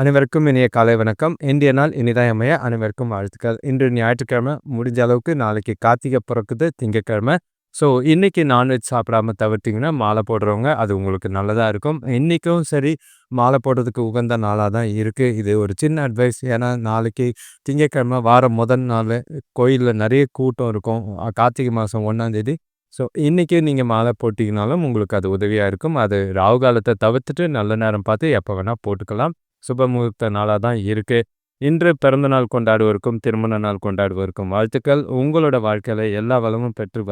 அனைவருக்கும் இனிய காலை வணக்கம். இன்றைய நாள் இனிதாய் அமைய அனைவருக்கும் வாழ்த்துக்கள். இன்று ஞாயிற்றுக்கிழமை, முடிஞ்ச அளவுக்கு நாளைக்கு கார்த்திகை பிறக்குது திங்கட்கிழமை. ஸோ இன்னைக்கு நான்வெஜ் சாப்பிடாம தவிர்த்தீங்கன்னா, மாலை போடுறவங்க அது உங்களுக்கு நல்லதா இருக்கும். இன்னைக்கும் சரி, மாலை போடுறதுக்கு உகந்த நாளா தான் இருக்கு. இது ஒரு சின்ன அட்வைஸ். ஏன்னா நாளைக்கு திங்கட்கிழமை வாரம் முதல் நாள் கோயில்ல நிறைய கூட்டம் இருக்கும். கார்த்திகை மாதம் 1ஆம் தேதி. ஸோ இன்னைக்கு நீங்க மாலை போட்டீங்கனாலும் உங்களுக்கு அது உதவியா இருக்கும். அது ராகு காலத்தை தவிர்த்துட்டு நல்ல நேரம் பார்த்து எப்போ வேணா போட்டுக்கலாம். சுப முகூர்த்த நாளாக தான் இருக்கு. இன்று பிறந்தநாள் கொண்டாடுவோருக்கும், திருமண நாள் கொண்டாடுவோருக்கும் வாழ்த்துக்கள். உங்களோட வாழ்க்கையில எல்லா வளமும் பெற்று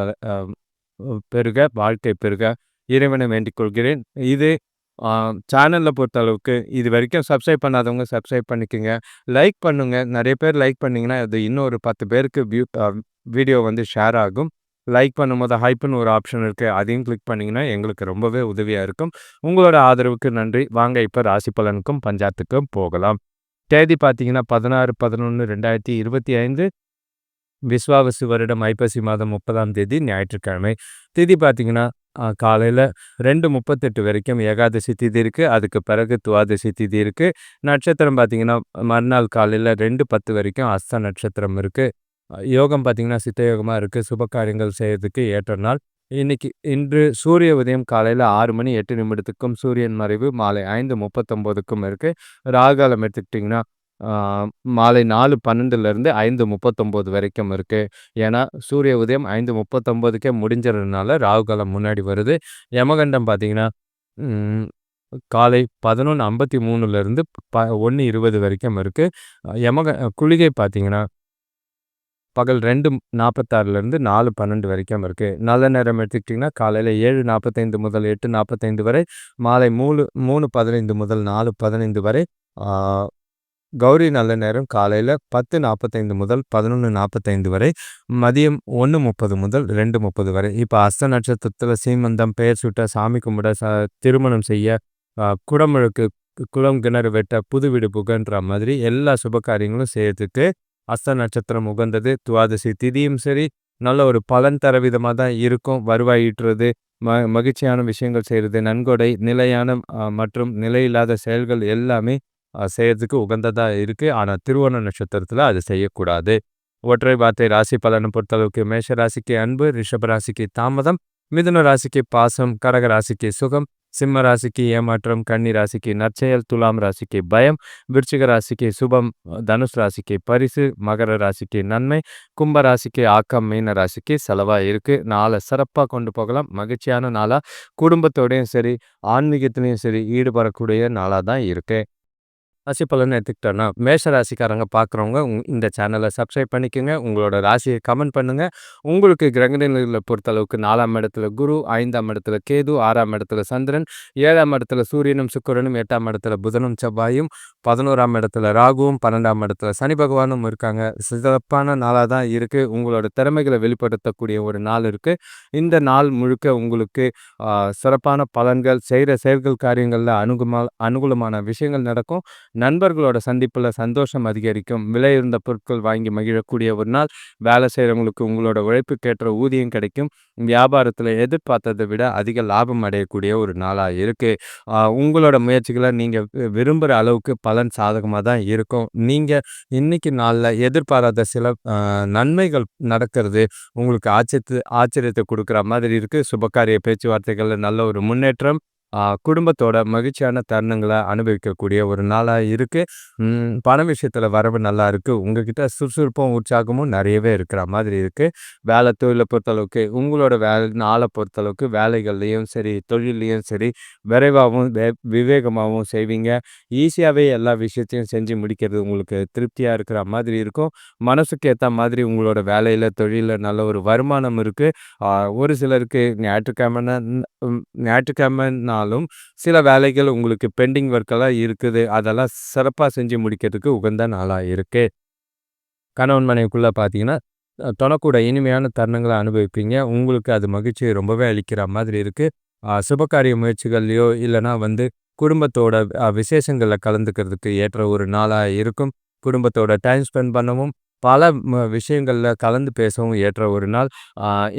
பெருக, வாழ்க்கை பெருக இறைவனை வேண்டிக் கொள்கிறேன். இது சேனலில் பொறுத்த அளவுக்கு இது வரைக்கும் சப்ஸ்கிரைப் பண்ணாதவங்க சப்ஸ்கிரைப் பண்ணிக்கோங்க. லைக் பண்ணுங்க. நிறைய பேர் லைக் பண்ணிங்கன்னா அது இன்னும் ஒரு 10 பேருக்கு வீடியோ வந்து ஷேர் ஆகும். லைக் பண்ணும்போது ஹைப்புன்னு ஒரு ஆப்ஷன் இருக்குது. அதையும் கிளிக் பண்ணிங்கன்னா எங்களுக்கு ரொம்பவே உதவியாக இருக்கும். உங்களோட ஆதரவுக்கு நன்றி. வாங்க இப்போ ராசி பலனுக்கும் பஞ்சாத்துக்கும் போகலாம். தேதி பார்த்தீங்கன்னா 16/11/2025 விஸ்வாவசு வருடம் ஐப்பசி மாதம் 30ஆம் தேதி ஞாயிற்றுக்கிழமை. திதி பார்த்தீங்கன்னா காலையில் 2:38 வரைக்கும் ஏகாதசி திதி இருக்குது. அதுக்கு பிறகு துவாதசி திதி இருக்குது. நட்சத்திரம் பார்த்தீங்கன்னா மறுநாள் காலையில் 2:10 வரைக்கும் அஸ்த நட்சத்திரம் இருக்குது. யோகம் பார்த்தீங்கன்னா சித்த யோகமாக இருக்குது. சுப காரியங்கள் செய்கிறதுக்கு ஏற்ற நாள். இன்று சூரிய உதயம் காலையில் 6:08 சூரியன் மறைவு மாலை 5:39க்கும் இருக்குது. ராகாலம் எடுத்துக்கிட்டிங்கன்னா மாலை 4:12 5:39 வரைக்கும் இருக்குது. ஏன்னா சூரிய உதயம் 5:39க்கே முடிஞ்சதுனால ராகுகாலம் முன்னாடி வருது. யமகண்டம் பார்த்தீங்கன்னா காலை 11:53 1:20 வரைக்கும் இருக்குது. குளிகை பார்த்தீங்கன்னா பகல் 2:46 4:12 வரைக்கும் இருக்குது. நல்ல நேரம் எடுத்துக்கிட்டிங்கன்னா காலையில் 7:45 முதல் 8:45 வரை, மாலை 3:15 முதல் 4:15 வரை. கௌரி நல்ல நேரம் காலையில் 10:45 முதல் 11:45 வரை, மதியம் 1:30 முதல் 2:30 வரை. இப்போ அஸ்த நட்சத்திரத்தில் சீமந்தம், பெயர் சூட்ட, சாமி கும்பிட, திருமணம் செய்ய, குடமுழுக்கு, குளம் கிணறு வெட்ட, புது வீடு புகன்ற மாதிரி எல்லா சுப காரியங்களும் செய்யறதுக்கு அஸ்த நட்சத்திரம் உகந்தது. துவாதசி திதியும் சரி, நல்ல ஒரு பலன் தர விதமாக தான் இருக்கும். வருவாய் ஈட்டுறது, மகிழ்ச்சியான விஷயங்கள் செய்கிறது, நன்கொடை, நிலையான மற்றும் நிலையில்லாத செயல்கள் எல்லாமே செய்யறதுக்கு உகந்ததாக இருக்குது. ஆனால் திருவோண நட்சத்திரத்தில் அது செய்யக்கூடாது. ஒற்றை வார்த்தை ராசி பலனை பொறுத்தளவுக்கு மேஷ ராசிக்கு அன்பு, ரிஷப ராசிக்கு தாமதம், மிதுன ராசிக்கு பாசம், கடக ராசிக்கு சுகம், சிம்ம ராசிக்கு ஏமாற்றம், கன்னி ராசிக்கு நற்செயல், துலாம் ராசிக்கு பயம், விருச்சிக ராசிக்கு சுபம், தனுஷ் ராசிக்கு பரிசு, மகர ராசிக்கு நன்மை, கும்ப ராசிக்கு ஆக்கம், மீன ராசிக்கு செலவாக இருக்குது. நாளை சிறப்பாக கொண்டு போகலாம். மகிழ்ச்சியான நாளாக குடும்பத்தோடையும் சரி, ஆன்மீகத்திலையும் சரி ஈடுபடக்கூடிய நாளாக தான் இருக்குது. ராசி பலன் எடுத்துக்கிட்டோன்னா, மேஷ ராசிக்காரங்க பார்க்குறவங்க இந்த சேனலை சப்ஸ்கிரைப் பண்ணிக்கோங்க. உங்களோட ராசியை கமெண்ட் பண்ணுங்கள். உங்களுக்கு கிரகநிலைகளை பொறுத்தளவுக்கு 4ஆம் இடத்துல குரு, 5ஆம் இடத்துல கேது, 6ஆம் இடத்துல சந்திரன், 7ஆம் இடத்துல சூரியனும் சுக்கிரனும், 8ஆம் இடத்துல புதனும் செவ்வாயும், 11ஆம் இடத்துல ராகுவும், 12ஆம் இடத்துல சனி பகவானும் இருக்காங்க. சிறப்பான நாளாக தான் இருக்குது. உங்களோட திறமைகளை வெளிப்படுத்தக்கூடிய ஒரு நாள் இருக்குது. இந்த நாள் முழுக்க உங்களுக்கு சிறப்பான பலன்கள், செய்கிற செயல்கள் காரியங்களில் அனுகூலமான விஷயங்கள் நடக்கும். நண்பர்களோட சந்திப்பில் சந்தோஷம் அதிகரிக்கும். விலை இருந்த பொருட்கள் வாங்கி மகிழக்கூடிய ஒரு நாள். வேலை செய்கிறவங்களுக்கு உங்களோட உழைப்புக்கேற்ற ஊதியம் கிடைக்கும். வியாபாரத்தில் எதிர்பார்த்ததை விட அதிக லாபம் அடையக்கூடிய ஒரு நாளாக இருக்குது. உங்களோட முயற்சிகளை நீங்கள் விரும்புகிற அளவுக்கு பலன் சாதகமாக தான் இருக்கும். நீங்கள் இன்னைக்கு நாளில் எதிர்பாராத சில நன்மைகள் நடக்கிறது உங்களுக்கு ஆச்சரியத்தை கொடுக்குற மாதிரி இருக்குது. சுபகாரிய பேச்சுவார்த்தைகளில் நல்ல ஒரு முன்னேற்றம், குடும்பத்தோட மகிழ்ச்சியான தருணங்களை அனுபவிக்கக்கூடிய ஒரு நாளாக இருக்குது. பண விஷயத்தில் வரவு நல்லா இருக்குது. உங்ககிட்ட சுறுசுறுப்பும் உற்சாகமும் நிறையவே இருக்கிற மாதிரி இருக்குது. வேலை தொழிலை பொறுத்தளவுக்கு உங்களோட நாளை பொறுத்தளவுக்கு வேலைகள்லையும் சரி, தொழிலையும் சரி விரைவாகவும் விவேகமாகவும் செய்வீங்க. ஈஸியாகவே எல்லா விஷயத்தையும் செஞ்சு முடிக்கிறது உங்களுக்கு திருப்தியாக இருக்கிற மாதிரி இருக்கும். மனசுக்கு ஏற்ற மாதிரி உங்களோட வேலையில் தொழிலில் நல்ல ஒரு வருமானம் இருக்குது. ஒரு சிலருக்கு ஞாயிற்றுக்கிழமைனாலும் சில வேலைகள் உங்களுக்கு பெண்டிங் ஒர்க்கெல்லாம் இருக்குது. அதெல்லாம் சிறப்பாக செஞ்சு முடிக்கிறதுக்கு உகந்த நாளாக இருக்குது. கணவன் மனைவிக்குள்ளே பார்த்தீங்கன்னா தொணக்கூட இனிமையான தருணங்களை அனுபவிப்பீங்க. உங்களுக்கு அது மகிழ்ச்சியை ரொம்பவே அளிக்கிற மாதிரி இருக்குது. சுபகாரிய முயற்சிகள்லையோ இல்லைனா குடும்பத்தோட விசேஷங்களில் கலந்துக்கிறதுக்கு ஏற்ற ஒரு நாளாக இருக்கும். குடும்பத்தோட டைம் ஸ்பெண்ட் பண்ணவும், பல விஷயங்களில் கலந்து பேசவும் ஏற்ற ஒரு நாள்.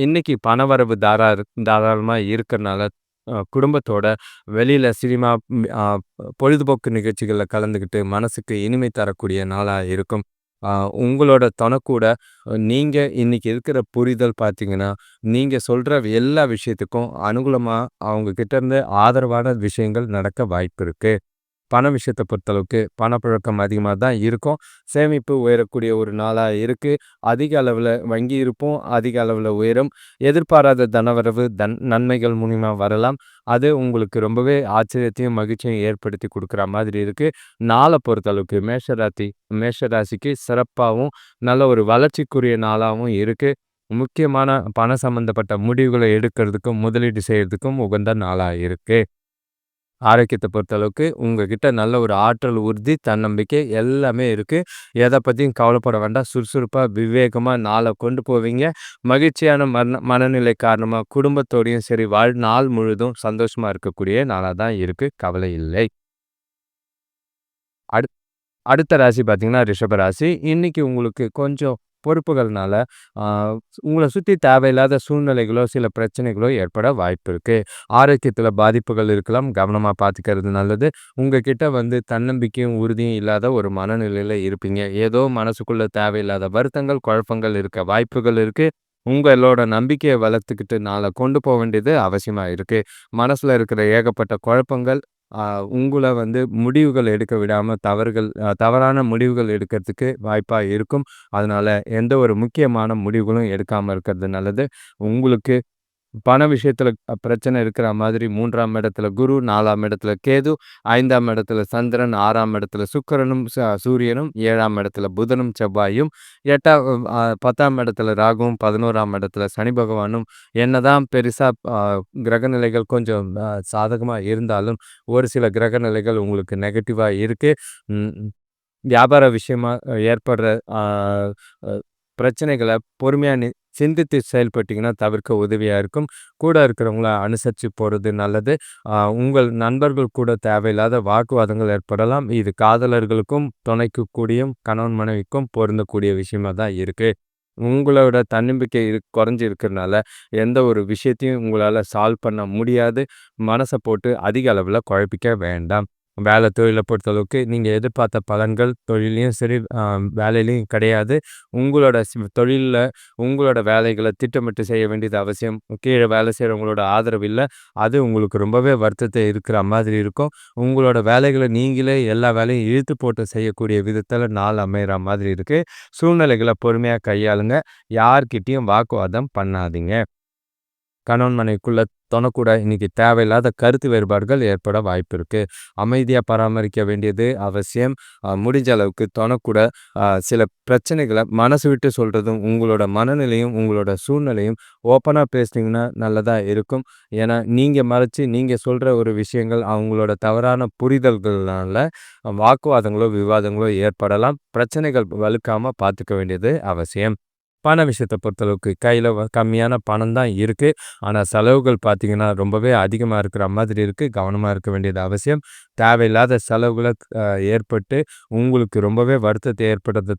இன்னைக்கு பணவரவு தாராளமாக இருக்கிறனால குடும்பத்தோட வெளியில சினிமா, பொழுதுபோக்கு நிகழ்ச்சிகள்ல கலந்துக்கிட்டு மனசுக்கு இனிமை தரக்கூடிய நாளா இருக்கும். அ உங்களோட தொணக்கூட நீங்க இன்னைக்கு இருக்கிற புரிதல் பார்த்தீங்கன்னா, நீங்க சொல்ற எல்லா விஷயத்துக்கும் அனுகூலமா அவங்க கிட்ட இருந்து ஆதரவான விஷயங்கள் நடக்க வாய்ப்பு இருக்கு. பண விஷயத்த பொறுத்தளவுக்கு பணப்புழக்கம் அதிகமா தான் இருக்கும். சேமிப்பு உயரக்கூடிய ஒரு நாளா இருக்கு. அதிக அளவுல வங்கி இருப்பும் அதிக அளவுல உயரும். எதிர்பாராத தனவரவு நன்மைகள் மூலியமா வரலாம். அது உங்களுக்கு ரொம்பவே ஆச்சரியத்தையும், மகிழ்ச்சியும் ஏற்படுத்தி குடுக்குற மாதிரி இருக்கு. நாள பொறுத்தளவுக்கு மேஷ ராசிக்கு சிறப்பாவும், நல்ல ஒரு வளர்ச்சிக்குரிய நாளாவும் இருக்கு. முக்கியமான பணம் சம்பந்தப்பட்ட முடிவுகள எடுக்கிறதுக்கும், முதலீடு செய்றதுக்கும் உகந்த நாளா இருக்கு. ஆரோக்கியத்த பொறுத்தளவுக்கு உங்ககிட்ட நல்ல ஒரு ஆற்றல், உறுதி, தன்னம்பிக்கை எல்லாமே இருக்கு. எத பத்தியும் கவலைப்பட வேண்டாம். சுறுசுறுப்பா, விவேகமா நாள கொண்டு போவீங்க. மகிழ்ச்சியான மனநிலை காரணமா குடும்பத்தோடையும் சரி, நாள் முழுதும் சந்தோஷமா இருக்கக்கூடிய நாளா தான் இருக்கு. கவலை இல்லை. அடுத் அடுத்த ராசி பார்த்தீங்கன்னா, ரிஷப ராசி. இன்னைக்கு உங்களுக்கு கொஞ்சம் பொறுப்புகள்னால, ஆ உங்கள சுத்தி தேவையில்லாத சூழ்நிலைகளோ, சில பிரச்சனைகளோ ஏற்பட வாய்ப்பு இருக்கு. ஆரோக்கியத்தில பாதிப்புகள் இருக்கலாம். கவனமா பார்த்துக்கிறது நல்லது. உங்ககிட்ட தன்னம்பிக்கையும், உறுதியும் இல்லாத ஒரு மனநிலையில இருப்பீங்க. ஏதோ மனசுக்குள்ள தேவையில்லாத வருத்தங்கள், குழப்பங்கள் இருக்க வாய்ப்புகள் இருக்கு. உங்களோட நம்பிக்கைய வளர்த்துக்கிட்டு நாள கொண்டு போ வேண்டியது அவசியமா இருக்கு. மனசுல இருக்கிற ஏகப்பட்ட குழப்பங்கள், ஆ உங்கள முடிவுகள் எடுக்க விடாம தவறான முடிவுகள் எடுக்கிறதுக்கு வாய்ப்பா இருக்கும். அதனால எந்த ஒரு முக்கியமான முடிவுகளும் எடுக்காம இருக்கிறது நல்லது. உங்களுக்கு பண விஷயத்துல பிரச்சனை இருக்கிற மாதிரி 3ஆம் இடத்துல குரு, 4ஆம் இடத்துல கேது, 5ஆம் இடத்துல சந்திரன், 6ஆம் இடத்துல சுக்கிரனும், சூரியனும், 7ஆம் இடத்துல புதனும், செவ்வாயும், 10ஆம் இடத்துல ராகுவும், 11ஆம் இடத்துல சனி பகவானும் என்னதான் பெருசா கிரகநிலைகள் கொஞ்சம் சாதகமா இருந்தாலும், ஒரு சில கிரகநிலைகள் உங்களுக்கு நெகட்டிவா இருக்கு. ம். வியாபார விஷயமா ஏற்படுற ஆ அ பிரச்சனைகள பொறுமையா சிந்தித்து செயல்பட்டீங்கன்னா தவிர்க்க உதவியா இருக்கும். கூட இருக்கிறவங்கள அனுசரிச்சு போறது நல்லது. உங்கள் நண்பர்கள் கூட தேவையில்லாத வாக்குவாதங்கள் ஏற்படலாம். இது காதலர்களுக்கும், துணைக்கு கூடயும், கணவன் மனைவிக்கும் பொருந்தக்கூடிய விஷயமா தான் இருக்கு. உங்களோட தன்னம்பிக்கை குறைஞ்சு இருக்கிறனால, எந்த ஒரு விஷயத்தையும் உங்களால சால்வ் பண்ண முடியாது. மனச போட்டு அதிக அளவுல குழப்பிக்க வேண்டாம். தொழில பொறுத்தளவுக்கு நீங்க எதிர்பார்த்த பலன்கள் தொழில்லயும் சரி, வேலையிலயும் கிடையாது. உங்களோட தொழில்ல உங்களோட வேலைகள திட்டமிட்டு செய்ய வேண்டியது அவசியம். கீழ வேலை செய்றவங்களோட ஆதரவு இல்ல. அது உங்களுக்கு ரொம்பவே வருத்தத்த இருக்கிற மாதிரி இருக்கும். உங்களோட வேலைகள நீங்களே எல்லா வேலையும் இழுத்து போட்டு செய்யக்கூடிய விதத்தில நாள் அமையற மாதிரி இருக்கு. சூழ்நிலைகள பொறுமையா கையாளுங்க. யார்கிட்டயும் வாக்குவாதம் பண்ணாதீங்க. கணவன் மனைவிக்குள்ள தொணக்கூட இன்னைக்கு தேவையில்லாத கருத்து வேறுபாடுகள் ஏற்பட வாய்ப்பு இருக்கு. அமைதியா பராமரிக்க வேண்டியது அவசியம். முடிஞ்ச அளவுக்கு தொணக்கூட சில பிரச்சனைகள மனசு விட்டு சொல்றதும், உங்களோட மனநிலையும், உங்களோட சூழ்நிலையும் ஓப்பனா பேசுனீங்கன்னா நல்லதா இருக்கும். ஏன்னா, நீங்க மறைச்சு நீங்க சொல்ற ஒரு விஷயங்கள் அவங்களோட தவறான புரிதல்கள்னால வாக்குவாதங்களோ, விவாதங்களோ ஏற்படலாம். பிரச்சனைகள் வலுக்காம பார்த்துக்க வேண்டியது அவசியம். பண விஷயத்த பொறுத்தளவுக்கு கையில கம்மியான பணம் தான் இருக்கு. ஆனா செலவுகள் பார்த்தீங்கன்னா, ரொம்பவே அதிகமா இருக்கிற மாதிரி இருக்கு. கவனமா இருக்க வேண்டியது அவசியம். தேவையில்லாத செலவுகள ஏற்பட்டு உங்களுக்கு ரொம்பவே வருத்தத்தை ஏற்படுத்துற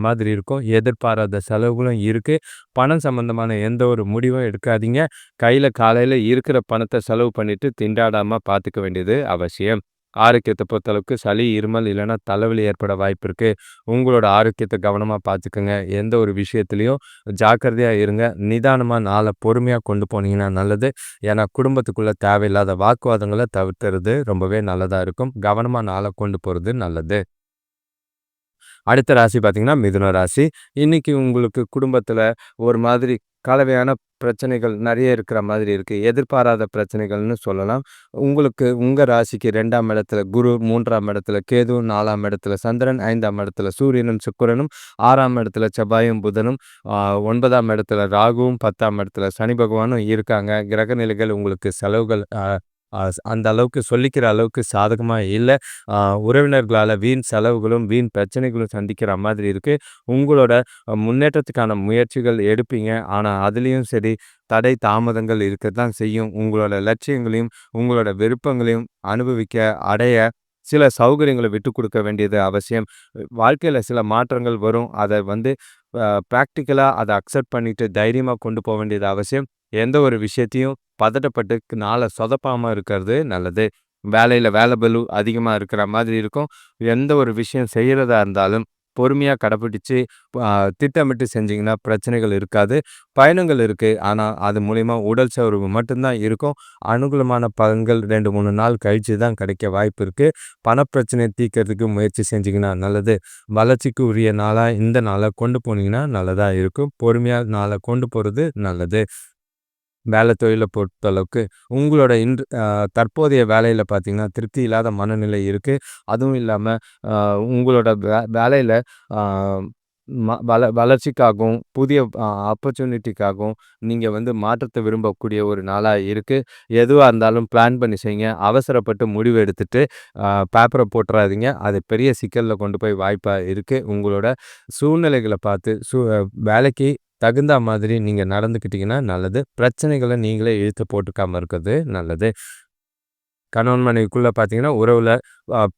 மாதிரி இருக்கும். எதிர்பாராத செலவுகளும் இருக்கு. பணம் சம்பந்தமான எந்த ஒரு முடிவும் எடுக்காதீங்க. கையில காலையில இருக்கிற பணத்த செலவு பண்ணிட்டு திண்டாடாம பார்த்துக்க வேண்டியது அவசியம். ஆரோக்கியத்த பொறுத்தளவுக்கு சளி, இருமல் இல்லன்னா தலைவலி ஏற்பட வாய்ப்பு இருக்கு. உங்களோட ஆரோக்கியத்த கவனமா பார்த்துக்கங்க. எந்த ஒரு விஷயத்திலயும் ஜாக்கிரதையா இருங்க. நிதானமா நாள பொறுமையா கொண்டு போனீங்கன்னா நல்லது. ஏன்னா குடும்பத்துக்குள்ள தேவையில்லாத வாக்குவாதங்கள தவிர்த்துறது ரொம்பவே நல்லதா இருக்கும். கவனமா நாள கொண்டு போறது நல்லது. அடுத்த ராசி பார்த்தீங்கன்னா, மிதுன ராசி. இன்னைக்கு உங்களுக்கு குடும்பத்தில ஒரு மாதிரி கலவையான பிரச்சனைகள் நெறைய இருக்கிற மாதிரி இருக்கு. எதிர்பாராத பிரச்சனைகள்னு சொல்லலாம். உங்களுக்கு உங்க ராசிக்கு 2ஆம் இடத்துல குரு, 3ஆம் இடத்துல கேது, 4ஆம் இடத்துல சந்திரன், 5ஆம் இடத்துல சூரியனும், சுக்கிரனும், 6ஆம் இடத்துல செவ்வாயும், புதனும், 9ஆம் இடத்துல ராகுவும், 10ஆம் இடத்துல சனி பகவானும் இருக்காங்க. கிரக நிலைகள் உங்களுக்கு செலவுகள் அந்த அளவுக்கு சொல்லிக்கிற அளவுக்கு சாதகமா இல்ல. அ உறவினர்களால வீண் செலவுகளும், வீண் பிரச்சனைகளும் சந்திக்கிற மாதிரி இருக்கு. உங்களோட முன்னேற்றத்துக்கான முயற்சிகள் எடுப்பீங்க. ஆனா, அதிலயும் சரி, தடை தாமதங்கள் இருக்கத்தான் செய்யும். உங்களோட லட்சியங்களையும், உங்களோட விருப்பங்களையும் அனுபவிக்க, அடைய சில சௌகரியங்கள விட்டுக் குடுக்க வேண்டியது அவசியம். வாழ்க்கையில சில மாற்றங்கள் வரும். அத பிராக்டிகலா அத அக்செப்ட் பண்ணிட்டு தைரியமா கொண்டு போ வேண்டியது அவசியம். எந்த ஒரு விஷயத்தையும் பதட்டப்பட்டு நாள சொதப்பாம இருக்கிறது நல்லது. வேலையில வேலை பளு அதிகமா இருக்கிற மாதிரி இருக்கும். எந்த ஒரு விஷயம் செய்யறதா இருந்தாலும் பொறுமையா கடைப்பிடிச்சு அ திட்டமிட்டு செஞ்சீங்கன்னா பிரச்சனைகள் இருக்காது. பயணங்கள் இருக்கு. ஆனா, அது மூலியமா உடல் சோர்வு மட்டும் தான் இருக்கும். அனுகூலமான பலன்கள் 2, 3 நாள் கழிச்சு தான் கிடைக்க வாய்ப்பு இருக்கு. பணப்பிரச்சனைய தீர்க்கிறதுக்கு முயற்சி செஞ்சீங்கன்னா நல்லது. வளர்ச்சிக்கு உரிய நாளா இந்த நாள கொண்டு போனீங்கன்னா நல்லதா இருக்கும். பொறுமையா நாள கொண்டு போறது நல்லது. வேலை தொழில பொறுத்தளவுக்கு உங்களோட தற்போதைய வேலையில பார்த்தீங்கன்னா, திருப்தி இல்லாத மனநிலை இருக்கு. அதுவும் இல்லாம உங்களோட வேலையில ஆ வளர்ச்சிக்காகவும், புதிய ஆப்பர்ச்சுனிட்டிக்காகவும் நீங்க மாற்றத்த விரும்பக்கூடிய ஒரு நாளா இருக்கு. எதுவா இருந்தாலும் பிளான் பண்ணி செய்யுங்க. அவசரப்பட்டு முடிவு எடுத்துட்டு பேப்பர போட்டுறாதீங்க. அது பெரிய சிக்கல்ல கொண்டு போய் வாய்ப்பா இருக்கு. உங்களோட சூழ்நிலைகள பார்த்து வேலைக்கு தகுந்தா மாதிரி நீங்க நடந்துக்கிட்டீங்கன்னா நல்லது. பிரச்சனைகள நீங்களே இழுத்து போட்டுக்காம இருக்கிறது நல்லது. கணவன் மனைவிக்குள்ள பார்த்தீங்கன்னா, உறவுல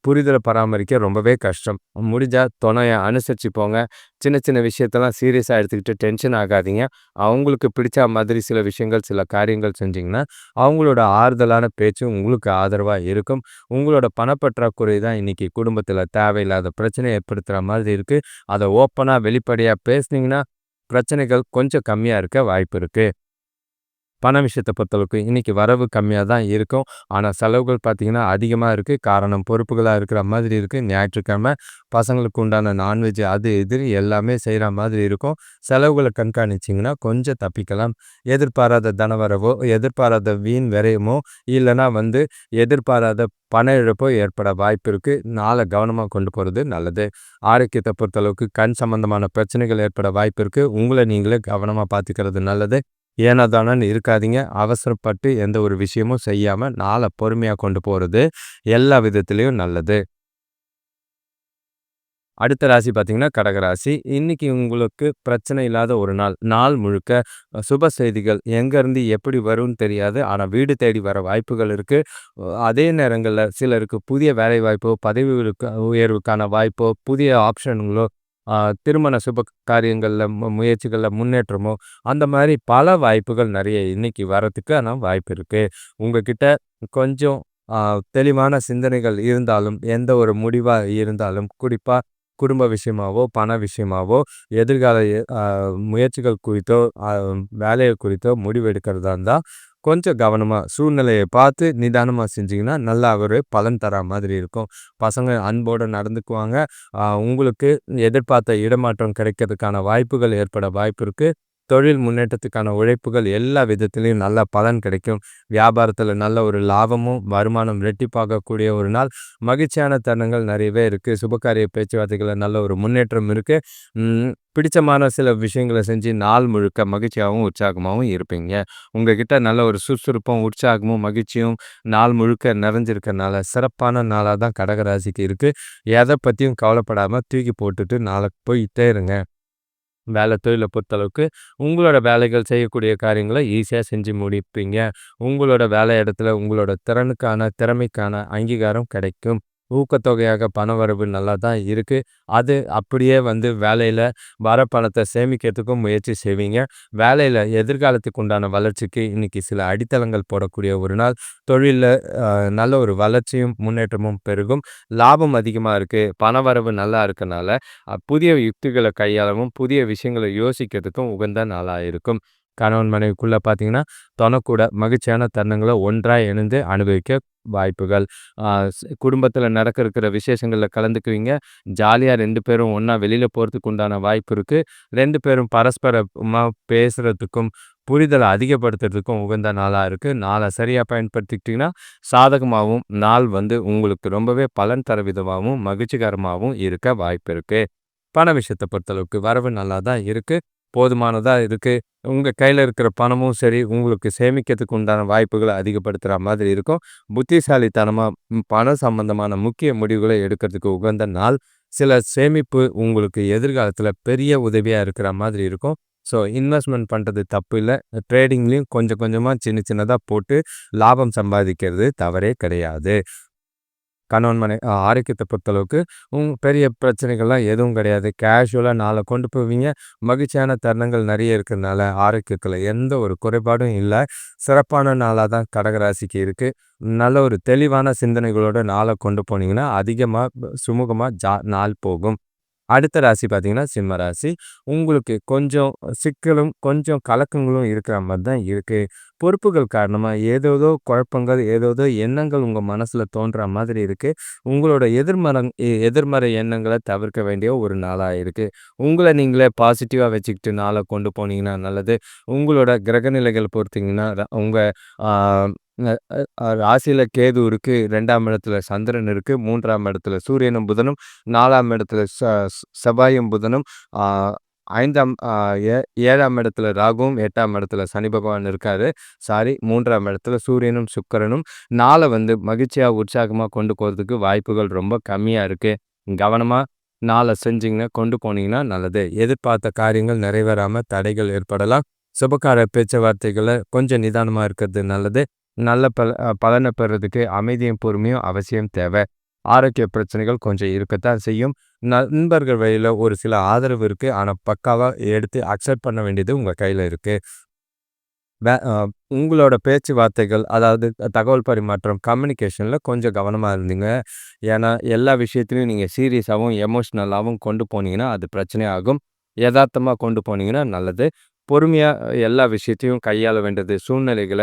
புரிதல பராமரிக்க ரொம்பவே கஷ்டம். முடிஞ்சா தொணைய அனுசரிச்சு போங்க. சின்ன சின்ன விஷயத்தெல்லாம் சீரியஸா எடுத்துக்கிட்டு டென்ஷன் ஆகாதீங்க. அவங்களுக்கு பிடிச்ச மாதிரி சில விஷயங்கள், சில காரியங்கள் செஞ்சீங்கன்னா, அவங்களோட ஆறுதலான பேச்சு உங்களுக்கு ஆதரவா இருக்கும். உங்களோட பணப்பற்றாக்குறை தான் இன்னைக்கு குடும்பத்தில தேவையில்லாத பிரச்சனைய ஏற்படுத்துற மாதிரி இருக்கு. அத ஓப்பனா, வெளிப்படையா பேசுனீங்கன்னா, பிரச்சனைகள் கொஞ்சம் கம்மியா இருக்க வாய்ப்பு இருக்கு. பண விஷயத்த பொறுத்தளவுக்கு இன்னைக்கு வரவு கம்மியா தான் இருக்கும். ஆனா செலவுகள் பார்த்தீங்கன்னா அதிகமா இருக்கு. காரணம் பொறுப்புகளா இருக்கிற மாதிரி இருக்கு. ஞாயிற்றுக்கிழமை பசங்களுக்கு உண்டான நான்வெஜ் அது இது எல்லாமே செய்ற மாதிரி இருக்கும். செலவுகள கண்காணிச்சீங்கன்னா கொஞ்சம் தப்பிக்கலாம். எதிர்பாராத தனவரவோ, எதிர்பாராத வீண் விரயமோ, இல்லன்னா எதிர்பாராத பண இழப்போ ஏற்பட வாய்ப்பு இருக்கு. நாள கவனமா கொண்டு போறது நல்லது. ஆரோக்கியத்த பொறுத்தளவுக்கு கண் சம்பந்தமான பிரச்சனைகள் ஏற்பட வாய்ப்பு இருக்கு. உங்கள நீங்களே கவனமா பார்த்துக்கிறது நல்லது. ஏனோ தானோன்னு இருக்காதீங்க. அவசரப்பட்டு எந்த ஒரு விஷயமும் செய்யாம நாள பொறுமையா கொண்டு போறது எல்லா விதத்திலயும் நல்லது. அடுத்த ராசி பார்த்தீங்கன்னா, கடகராசி. இன்னைக்கு உங்களுக்கு பிரச்சனை இல்லாத ஒரு நாள். நாள் முழுக்க சுப செய்திகள் எங்கேருந்து எப்படி வரும்னு தெரியாது. ஆனா வீடு தேடி வர வாய்ப்புகள் இருக்கு. அதே நேரங்கள்ல சிலருக்கு புதிய வேலைவாய்ப்போ, பதவி உயர்வுக்கான வாய்ப்போ, புதிய ஆப்ஷன்களோ, அ திருமண சுப காரியங்கள்ல முயற்சிகள்ல முன்னேற்றமோ, அந்த மாரி பல வாய்ப்புகள் நெறைய இன்னைக்கு வரதுக்கான வாய்ப்பு இருக்கு. உங்ககிட்ட கொஞ்சம் அ தெளிவான சிந்தனைகள் இருந்தாலும், எந்த ஒரு முடிவா இருந்தாலும், குறிப்பா குடும்ப விஷயமாவோ, பண விஷயமாவோ, எதிர்கால முயற்சிகள் குறித்தோ, வேலைய குறித்தோ முடிவு எடுக்கிறதா இருந்தா, கொஞ்சம் கவனமா சூழ்நிலைய பார்த்து நிதானமா செஞ்சீங்கன்னா, நல்லா ஒரு பலன் தரா மாதிரி இருக்கும். பசங்க அன்போட நடந்துக்குவாங்க. உங்களுக்கு எதிர்பார்த்த இடமாற்றம் கிடைக்கிறதுக்கான வாய்ப்புகள் ஏற்பட வாய்ப்பு இருக்கு. தொழில் முன்னேற்றத்துக்கான உழைப்புகள் எல்லா விதத்திலயும் நல்ல பலன் கிடைக்கும். வியாபாரத்தில நல்ல ஒரு லாபமும், வருமானம் இரட்டிப்பாகக்கூடிய ஒரு நாள். மகிழ்ச்சியான தருணங்கள் நிறையவே இருக்கு. சுபகாரிய பேச்சுவார்த்தைகள்ல நல்ல ஒரு முன்னேற்றம் இருக்கு. பிடிச்சமான சில விஷயங்கள செஞ்சு நாள் முழுக்க மகிழ்ச்சியாவும், உற்சாகமாவும் இருப்பீங்க. உங்ககிட்ட நல்ல ஒரு சுறுசுறுப்பும், உற்சாகமும், மகிழ்ச்சியும் நாள் முழுக்க நிறைஞ்சிருக்கனால சிறப்பான நாளா தான் கடகராசிக்கு இருக்கு. எத பத்தியும் கவலைப்படாம தூக்கி போட்டுட்டு நாளைக்கு போயிட்டே இருங்க. வேலை தொழில பொறுத்தளவுக்கு, உங்களோட வேலைகள் செய்யக்கூடிய காரியங்கள ஈஸியா செஞ்சு முடிப்பீங்க. உங்களோட வேலை இடத்துல உங்களோட திறமைக்கான அங்கீகாரம் கிடைக்கும். ஊக்கத்தொகையாக பணவரவு நல்லா தான் இருக்கு. அது அப்படியே வேலையில வர பணத்த சேமிக்கிறதுக்கும் முயற்சி செய்வீங்க. வேலையில எதிர்காலத்துக்கு உண்டான வளர்ச்சிக்கு இன்னைக்கு சில அடித்தளங்கள் போடக்கூடிய ஒரு நாள். தொழில்ல நல்ல ஒரு வளர்ச்சியும், முன்னேற்றமும் பெருகும். லாபம் அதிகமா இருக்கு. பணவரவு நல்லா இருக்கனால புதிய யுக்திகள கையாளவும், புதிய விஷயங்கள யோசிக்கிறதுக்கும் உகந்த நாளா இருக்கும். கணவன் மனைவிக்குள்ள பார்த்தீங்கன்னா, தொணக்கூட மகிழ்ச்சியான தருணங்கள ஒன்றா இணைந்து அனுபவிக்க வாய்ப்புகள். அ குடும்பத்தில நடக்க இருக்கிற விசேஷங்கள்ல கலந்துக்குவீங்க. ஜாலியா 2 பேரும் ஒண்ணா வெளியில போறதுக்கு உண்டான வாய்ப்பு இருக்கு. 2 பேரும் பரஸ்பரமா பேசுறதுக்கும், புரிதல அதிகப்படுத்துறதுக்கும் உகந்த நாளா இருக்கு. நாள சரியா பயன்படுத்திக்கிட்டீங்கன்னா, சாதகமாவும், நாள் உங்களுக்கு ரொம்பவே பலன் தர விதமாவும், மகிழ்ச்சிகரமாவும் இருக்க வாய்ப்பு இருக்கு. பண விஷயத்த பொறுத்தளவுக்கு வரவு நல்லா தான் இருக்கு. போதுமானதா இருக்கு. உங்க கையில இருக்கிற பணமும் சரி, உங்களுக்கு சேமிக்கிறதுக்கு உண்டான வாய்ப்புகள அதிகப்படுத்துற மாதிரி இருக்கும். புத்திசாலித்தனமா பணம் சம்பந்தமான முக்கிய முடிவுகள எடுக்கிறதுக்கு உகந்த நாள். சில சேமிப்பு உங்களுக்கு எதிர்காலத்தில பெரிய உதவியா இருக்கிற மாதிரி இருக்கும். ஸோ இன்வெஸ்ட்மென்ட் பண்றது தப்பு இல்ல. ட்ரேடிங்லயும் கொஞ்சம் கொஞ்சமா சின்ன சின்னதா போட்டு லாபம் சம்பாதிக்கிறது தவறே கிடையாது. கணவன் மனை ஆரோக்கியத்த பொறுத்தளவுக்கு பெரிய பிரச்சனைகள்லாம் எதுவும் கிடையாது. கேஷுவலா நாள கொண்டு போவீங்க. மகிழ்ச்சியான தருணங்கள் நெறைய இருக்கிறனால ஆரோக்கியத்தில எந்த ஒரு குறைபாடும் இல்ல. சிறப்பான நாளா தான் கடகராசிக்கு இருக்கு. நல்ல ஒரு தெளிவான சிந்தனைகளோட நாள கொண்டு போனீங்கன்னா, அதிகமா சுமூகமா நாள் போகும். அடுத்த ராசி பார்த்தீங்கன்னா, சிம்ம ராசி. உங்களுக்கு கொஞ்சம் சிக்கலும், கொஞ்சம் கலக்கங்களும் இருக்கிற மாரி தான் இருக்கு. பொறுப்புகள் காரணமா ஏதேதோ குழப்பங்கள், ஏதேதோ எண்ணங்கள் உங்க மனசுல தோன்றா மாதிரி இருக்கு. உங்களோட எதிர்மறை எண்ணங்கள தவிர்க்க வேண்டிய ஒரு நாளா இருக்கு. உங்கள நீங்களே பாசிட்டிவா வச்சுக்கிட்டு நாள கொண்டு போனீங்கன்னா நல்லது. உங்களோட கிரகநிலைகள் பொறுத்தீங்கன்னா, உங்க ஆ அ ராசியில கேது இருக்கு, 2ஆம் இடத்துல சந்திரன் இருக்கு, 3ஆம் இடத்துல சூரியனும், புதனும், 4ஆம் இடத்துல செவ்வாயும், புதனும், ஆ 5ஆம் ஆ ஏ 7ஆம் இடத்துல ராகுவும், 8ஆம் இடத்துல சனி பகவான் இருக்காரு. சாரி 3ஆம் இடத்துல சூரியனும், சுக்கிரனும். நாள மகிழ்ச்சியா, உற்சாகமா கொண்டு போறதுக்கு வாய்ப்புகள் ரொம்ப கம்மியா இருக்கு. கவனமா நாள செஞ்சீங்கன்னா, கொண்டு போனீங்கன்னா நல்லது. எதிர்பார்த்த காரியங்கள் நிறைவேறாம தடைகள் ஏற்படலாம். சுபகார பேச்சுவார்த்தைகள்ல கொஞ்சம் நிதானமா இருக்கிறது நல்லது. நல்ல பலன பெறுறதுக்கு அமைதியும், பொறுமையும் அவசியம் தேவை. ஆரோக்கிய பிரச்சனைகள் கொஞ்சம் இருக்கத்தான் செய்யும். நண்பர்கள் வழியில ஒரு சில ஆதரவு இருக்கு. ஆனா பக்காவா எடுத்து அக்செப்ட் பண்ண வேண்டியது உங்க கையில இருக்கு. வே அ உங்களோட பேச்சுவார்த்தைகள், அதாவது தகவல் பரிமாற்றம், கம்யூனிகேஷன்ல கொஞ்சம் கவனமா இருந்தீங்க. ஏன்னா, எல்லா விஷயத்திலயும் நீங்க சீரியஸாவும், எமோஷனலாவும் கொண்டு போனீங்கன்னா, அது பிரச்சனையாகும். எதார்த்தமா கொண்டு போனீங்கன்னா நல்லது. பொறுமையா எல்லா விஷயத்தையும் கையாள வேண்டியது, சூழ்நிலைகள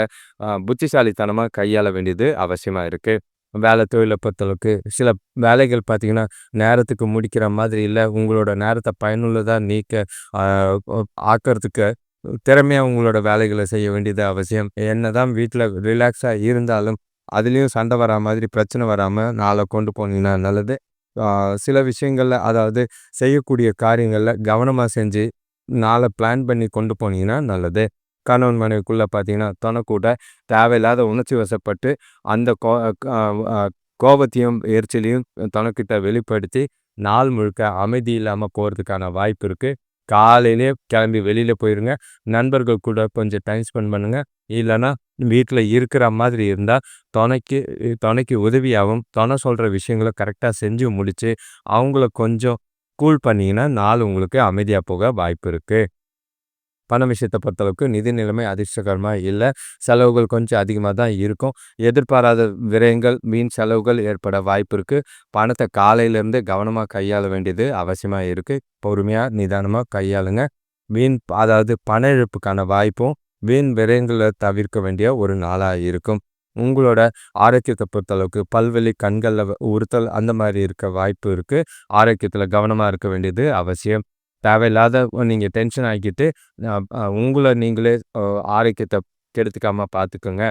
புத்திசாலித்தனமா கையாள வேண்டியது அவசியமா இருக்கு. வேலை தொழில பொறுத்தளவுக்கு, சில வேலைகள் பார்த்தீங்கன்னா, நேரத்துக்கு முடிக்கிற மாதிரி இல்ல. உங்களோட நேரத்த பயனுள்ளதா அ ஆக்கறதுக்கு திறமையா உங்களோட வேலைகள செய்ய வேண்டியது அவசியம். என்னதான் வீட்ல ரிலாக்ஸா இருந்தாலும், அதிலயும் சண்டை வரா மாதிரி பிரச்சனை வராம நாள கொண்டு போனீங்கன்னா நல்லது. ஆ சில விஷயங்கள்ல அதாவது செய்யக்கூடிய காரியங்கள்ல கவனமா செஞ்சு, நாள பிளான் பண்ணி கொண்டு போனீங்கன்னா நல்லது. கணவன் மனைவிக்குள்ள பார்த்தீங்கன்னா, தொணக்கூட தேவையில்லாத உணர்ச்சி வசப்பட்டு, அந்த கோ அ அ கோபத்தையும், எரிச்சலையும் தொணக்கிட்ட வெளிப்படுத்தி, நாள் முழுக்க அமைதி இல்லாம போறதுக்கான வாய்ப்பு இருக்கு. காலையிலேயே கிளம்பி வெளியில போயிருங்க. நண்பர்கள் கூட கொஞ்சம் டைம் ஸ்பெண்ட் பண்ணுங்க. இல்லன்னா, வீட்ல இருக்கிற மாதிரி இருந்தா, தொணைக்கு தொணைக்கு உதவியாவும், தொணை சொல்ற விஷயங்கள கரெக்ட்டா செஞ்சு முடிச்சு, அவங்கள கொஞ்சம் கூல் பண்ணீங்கன்னா, நாள் உங்களுக்கு அமைதியா போக வாய்ப்பு இருக்கு. பண விஷயத்த பொறுத்தளவுக்கு நிதி நிலைமை அதிர்ஷ்டகரமா இல்ல. செலவுகள் கொஞ்சம் அதிகமா தான் இருக்கும். எதிர்பாராத விரயங்கள், வீண் செலவுகள் ஏற்பட வாய்ப்பு இருக்கு. பணத்த காலையிலேருந்து கவனமா கையாள வேண்டியது அவசியமா இருக்கு. பொறுமையா, நிதானமா கையாளுங்க. அதாவது பண இழப்புக்கான வாய்ப்பும், வீண் விரயங்கள தவிர்க்க வேண்டிய ஒரு நாளா இருக்கும். உங்களோட ஆரோக்கியத்த பொறுத்தளவுக்கு பல்வலி, கண்கள்ல உறுத்தல் அந்த மாரி இருக்க வாய்ப்பு இருக்கு. ஆரோக்கியத்தில கவனமா இருக்க வேண்டியது அவசியம். தேவையில்லாத நீங்க டென்ஷன் ஆக்கிட்டு, அ அ உங்கள நீங்களே ஆரோக்கியத்த கெடுத்துக்காம பார்த்துக்கங்க.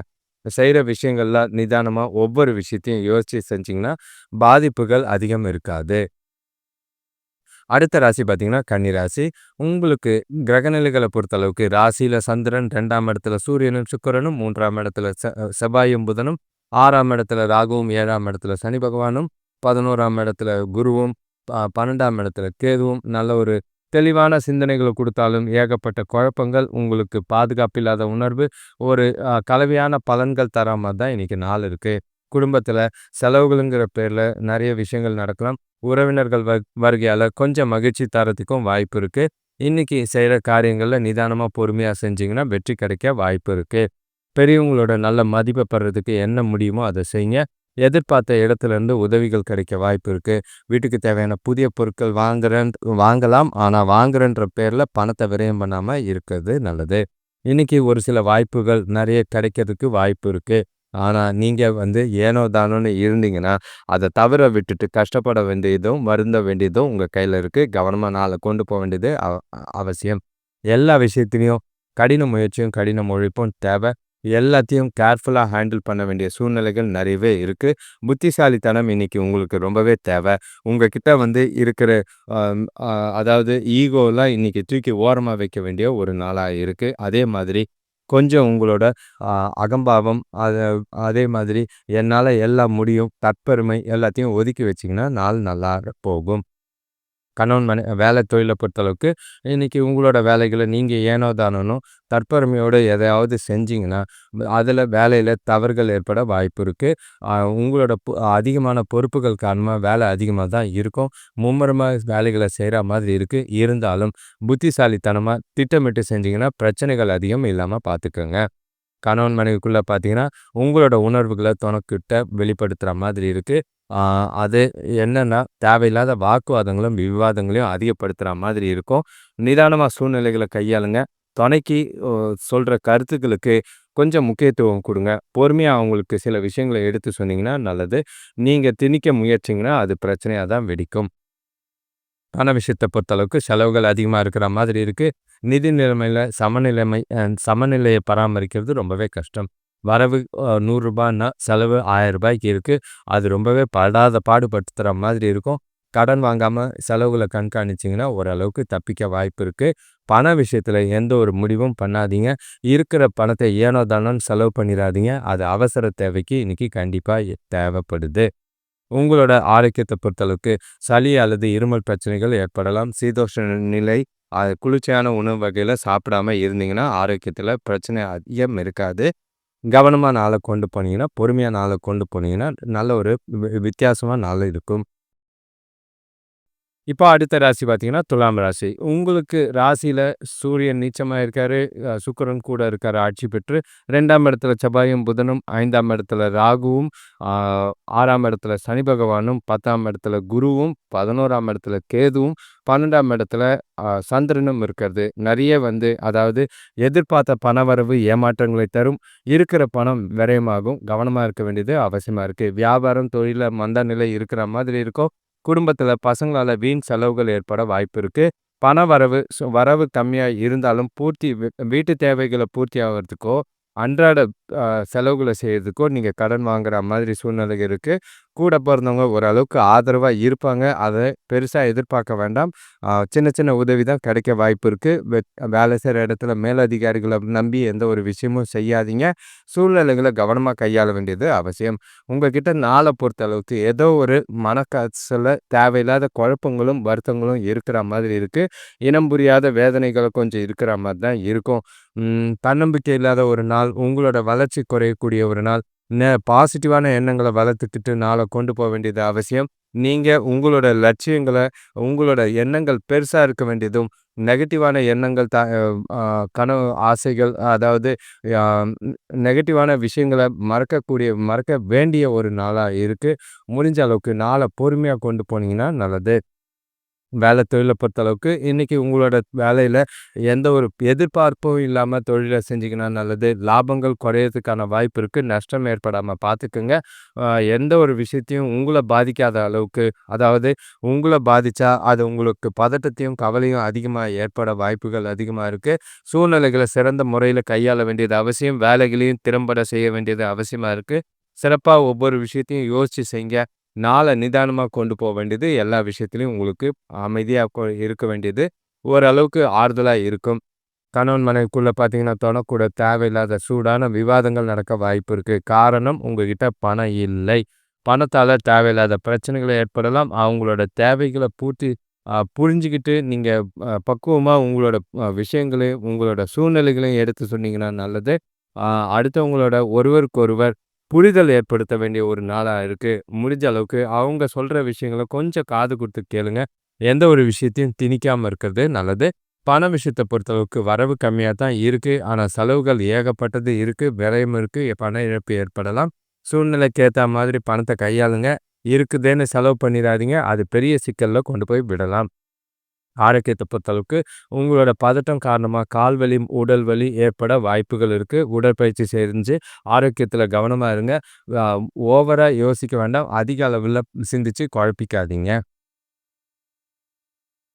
செய்ற விஷயங்கள்ல நிதானமா ஒவ்வொரு விஷயத்தையும் யோசிச்சு செஞ்சீங்கன்னா, பாதிப்புகள் அதிகம் இருக்காது. அடுத்த ராசி பார்த்தீங்கன்னா, கன்னி ராசி. உங்களுக்கு கிரகநிலைகள பொறுத்தளவுக்கு ராசியில சந்திரன், 2ஆம் இடத்துல சூரியனும், சுக்கிரனும், 3ஆம் இடத்துல செவ்வாயும், புதனும், 6ஆம் இடத்துல ராகுவும், 7ஆம் இடத்துல சனி பகவானும், 11ஆம் இடத்துல குருவும், 12ஆம் இடத்துல கேதுவும் நல்ல ஒரு தெளிவான சிந்தனைகள குடுத்தாலும், ஏகப்பட்ட குழப்பங்கள், உங்களுக்கு பாதுகாப்பில்லாத உணர்வு, ஒரு கலவையான பலன்கள் தரா மாரி தான் இன்னைக்கு நாள் இருக்கு. குடும்பத்தில செலவுகளுங்கிற பேர்ல நெறைய விஷயங்கள் நடக்கலாம். உறவினர்கள் வருகையால கொஞ்சம் மகிழ்ச்சி தர்றதுக்கும் வாய்ப்பு இருக்கு. இன்னைக்கு செய்ற காரியங்கள்ல நிதானமா, பொறுமையா செஞ்சீங்கன்னா, வெற்றி கிடைக்க வாய்ப்பு இருக்கு. பெரியவங்களோட நல்ல மதிப்ப பெறதுக்கு என்ன முடியுமோ அத செய்யுங்க. எதிர்பார்த்த இடத்துலருந்து உதவிகள் கிடைக்க வாய்ப்பு இருக்கு. வீட்டுக்கு தேவையான புதிய பொருட்கள் வாங்கலாம். ஆனா வாங்குறேன்ற பேர்ல பணத்த விரயம் பண்ணாம இருக்கிறது நல்லது. இன்னைக்கு ஒரு சில வாய்ப்புகள் நெறைய கிடைக்கிறதுக்கு வாய்ப்பு இருக்கு. ஆனா நீங்க ஏனோ தானோன்னு இருந்தீங்கன்னா, அத தவற விட்டுட்டு கஷ்டப்பட வேண்டியதும், வருந்த வேண்டியதும் உங்க கையில இருக்கு. கவனமா நாள கொண்டு வேண்டியது அவசியம். எல்லா விஷயத்திலயும் கடின முயற்சியும், கடின உழைப்பும் தேவை. எல்லாத்தையும் கேர்ஃபுல்லா ஹேண்டில் பண்ண வேண்டிய சூழ்நிலைகள் நெறையவே இருக்கு. புத்திசாலித்தனம் இன்னைக்கு உங்களுக்கு ரொம்பவே தேவை. உங்ககிட்ட இருக்கிற அம் அ அதாவது ஈகோலாம் இன்னைக்கு தூக்கி ஓரமா வைக்க வேண்டிய ஒரு நாளா இருக்கு. அதே மாதிரி கொஞ்சம் உங்களோட அ அகம்பாவம், அதே மாதிரி என்னால எல்லாம் முடியும், தற்பெருமை எல்லாத்தையும் ஒதுக்கி வச்சீங்கன்னா, நாள் நல்லா போகும். கணவன் வேலை தொழில பொறுத்தளவுக்கு, இன்னைக்கு உங்களோட வேலைகள நீங்க ஏனோ தானோன்னு தற்பெருமையோட எதையாவது செஞ்சீங்கன்னா, அதில வேலையில தவறுகள் ஏற்பட வாய்ப்பு இருக்கு. உங்களோட அதிகமான பொறுப்புகள் காரணமா வேலை அதிகமா தான் இருக்கும். மும்முரமா வேலைகள செய்ற மாதிரி இருக்கு. இருந்தாலும் புத்திசாலித்தனமா திட்டமிட்டு செஞ்சீங்கன்னா, பிரச்சனைகள் அதிகம் இல்லாம பார்த்துக்கங்க. கணவன் மனைவிக்குள்ள பார்த்தீங்கன்னா, உங்களோட உணர்வுகள தொணக்கிட்ட வெளிப்படுத்துற மாதிரி இருக்கு. ஆ அது என்னன்னா, தேவையில்லாத வாக்குவாதங்களும், விவாதங்களையும் அதிகப்படுத்துற மாதிரி இருக்கும். நிதானமா சூழ்நிலைகள கையாளுங்க. தொணைக்கு ஒ சொல்ற கருத்துக்களுக்கு கொஞ்சம் முக்கியத்துவம் குடுங்க. பொறுமையா அவங்களுக்கு சில விஷயங்கள எடுத்து சொன்னீங்கன்னா நல்லது. நீங்க திணிக்க முயற்சிங்கன்னா, அது பிரச்சனையா தான் வெடிக்கும். பண விஷயத்த பொறுத்தளவுக்கு செலவுகள் அதிகமா இருக்கிற மாதிரி இருக்கு. நிதி நிலைமையில சமநிலைய பராமரிக்கிறது ரொம்பவே கஷ்டம். வரவு ரூ. 100ன்னா செலவு ரூ. 1000 இருக்கு. அது ரொம்பவே படாத பாடுபடுத்துற மாதிரி இருக்கும். கடன் வாங்காம செலவுகள கண்காணிச்சீங்கன்னா, ஓரளவுக்கு தப்பிக்க வாய்ப்பு இருக்கு. பண விஷயத்துல எந்த ஒரு முடிவும் பண்ணாதீங்க. இருக்கிற பணத்த ஏனோ தானோன்னு செலவு பண்ணிறாதீங்க. அது அவசர தேவைக்கு இன்னைக்கு கண்டிப்பா தேவைப்படுது. உங்களோட ஆரோக்கியத்த பொறுத்தளவுக்கு சளி அல்லது இருமல் பிரச்சனைகள் ஏற்படலாம். சீதோஷ்ண நிலை, குளிர்ச்சியான உணவு வகைகள சாப்பிடாம இருந்தீங்கன்னா, ஆரோக்கியத்தில பிரச்சனை அதிகம் இருக்காது. கவனமா நாள கொண்டு போனீங்கன்னா, பொறுமையா நாள கொண்டு போனீங்கன்னா, நல்ல ஒரு வித்தியாசமா நாள் இருக்கும். இப்போ அடுத்த ராசி பார்த்தீங்கன்னா, துலாம் ராசி. உங்களுக்கு ராசியில சூரியன் நீச்சமா இருக்காரு. சுக்கிரன் கூட இருக்காரு ஆட்சி பெற்று. 2ஆம் இடத்துல செவ்வாயும், புதனும், 5ஆம் இடத்துல ராகுவும், ஆ 6ஆம் இடத்துல சனி பகவானும், 10ஆம் இடத்துல குருவும், 11ஆம் இடத்துல கேதுவும், 12ஆம் இடத்துல சந்திரனும் இருக்கிறது. நெறைய அதாவது எதிர்பார்த்த பணவரவு ஏமாற்றங்களை தரும். இருக்கிற பணம் விரயமாகும். கவனமா இருக்க வேண்டியது அவசியமா இருக்கு. வியாபாரம், தொழில்ல மந்த நிலை இருக்கிற மாதிரி இருக்கும். குடும்பத்துல பசங்களால வீண் செலவுகள் ஏற்பட வாய்ப்பு இருக்கு. பண வரவு வரவு கம்மியா இருந்தாலும் வீட்டு தேவைகள பூர்த்தி ஆவறதுக்கோ, அன்றாட செலவுகள செய்றதுக்கோ நீங்க கடன் வாங்குற மாதிரி சூழ்நிலை இருக்கு. கூட பொறந்தவங்க ஓரளவுக்கு ஆதரவா இருப்பாங்க. அத பெருசா எதிர்பார்க்க வேண்டாம். சின்ன சின்ன உதவி தான் கிடைக்க வாய்ப்பு இருக்கு. வேலை செய்ற இடத்துல மேலதிகாரிகள நம்பி எந்த ஒரு விஷயமும் செய்யாதீங்க. சூழ்நிலைகள கவனமா கையாள வேண்டியது அவசியம். உங்ககிட்ட நாள பொறுத்தளவுக்கு ஏதோ ஒரு மனக்காசல தேவையில்லாத குழப்பங்களும், வருத்தங்களும் இருக்கிற மாதிரி இருக்கு. இனம் புரியாத வேதனைகள் கொஞ்சம் இருக்கிற மாரி தான் இருக்கும். தன்னம்பிக்கை இல்லாத ஒரு நாள், உங்களோட வளர்ச்சி குறையக்கூடிய ஒரு நாள். பாசிட்டிவான எண்ணங்கள வளர்த்துக்கிட்டு நாள கொண்டு போ வேண்டியது அவசியம். நீங்க உங்களோட லட்சியங்கள, உங்களோட எண்ணங்கள் பெருசா இருக்க வேண்டியதும், நெகட்டிவான எண்ணங்கள் கனவு, ஆசைகள் அதாவது அ நெகட்டிவான விஷயங்கள மறக்க வேண்டிய ஒரு நாளா இருக்கு. முடிஞ்ச அளவுக்கு நாள பொறுமையா கொண்டு போனீங்கன்னா நல்லது. வேலை தொழில பொறுத்தளவுக்கு, இன்னைக்கு உங்களோட வேலையில எந்த ஒரு எதிர்பார்ப்பும் இல்லாம தொழில செஞ்சீங்கன்னா நல்லது. லாபங்கள் குறையறதுக்கான வாய்ப்பு இருக்கு. நஷ்டம் ஏற்படாம பார்த்துக்கங்க. அ எந்த ஒரு விஷயத்தையும் உங்கள பாதிக்காத அளவுக்கு, அதாவது உங்கள பாதிச்சா, அது உங்களுக்கு பதட்டத்தையும், கவலையும் அதிகமா ஏற்பட வாய்ப்புகள் அதிகமா இருக்கு. சூழ்நிலைகள சிறந்த முறையில கையாள வேண்டியது அவசியம். வேலைகளையும் திறம்பட செய்ய வேண்டியது அவசியமா இருக்கு. சிறப்பா ஒவ்வொரு விஷயத்தையும் யோசிச்சு செய்ங்க. நாள நிதானமா கொண்டு போ வேண்டியது எல்லா விஷயத்திலயும் உங்களுக்கு அமைதியா இருக்க வேண்டியது ஓரளவுக்கு ஆறுதலா இருக்கும். கணவன் மனைவிக்குள்ள பார்த்தீங்கன்னா, தொடக்கூட தேவையில்லாத சூடான விவாதங்கள் நடக்க வாய்ப்பு இருக்கு. காரணம் உங்ககிட்ட பணம் இல்லை. பணத்தால தேவையில்லாத பிரச்சனைகள் ஏற்படலாம். அவங்களோட தேவைகள புரிஞ்சுகிட்டு நீங்க பக்குவமா உங்களோட விஷயங்களையும், உங்களோட சூழ்நிலைகளையும் எடுத்து சொன்னீங்கன்னா நல்லது. அ அடுத்தவங்களோட ஒருவருக்கொருவர் புரிதல் ஏற்படுத்த வேண்டிய ஒரு நாளா இருக்கு. முடிஞ்ச அளவுக்கு அவங்க சொல்ற விஷயங்கள கொஞ்சம் காது குடுத்து கேளுங்க. எந்த ஒரு விஷயத்தையும் திணிக்காம இருக்கிறது நல்லது. பண விஷயத்த பொறுத்தளவுக்கு வரவு கம்மியா தான் இருக்கு. ஆனா செலவுகள் ஏகப்பட்டது இருக்கு. விரயம் இருக்கு. பண இழப்பு ஏற்படலாம். சூழ்நிலைக்கு ஏத்தா மாதிரி பணத்த கையாளுங்க. இருக்குதேன்னு செலவு பண்ணிறாதீங்க. அது பெரிய சிக்கல்ல கொண்டு போய் விடலாம். ஆரோக்கியத்த பொறுத்தளவுக்கு உங்களோட பதட்டம் காரணமா கால்வலி, உடல் வலி ஏற்பட வாய்ப்புகள் இருக்கு. உடற்பயிற்சி செஞ்சு ஆரோக்கியத்தில கவனமா இருங்க. அ ஓவரா யோசிக்க வேண்டாம். அதிக அளவுல சிந்திச்சு குழப்பிக்காதீங்க.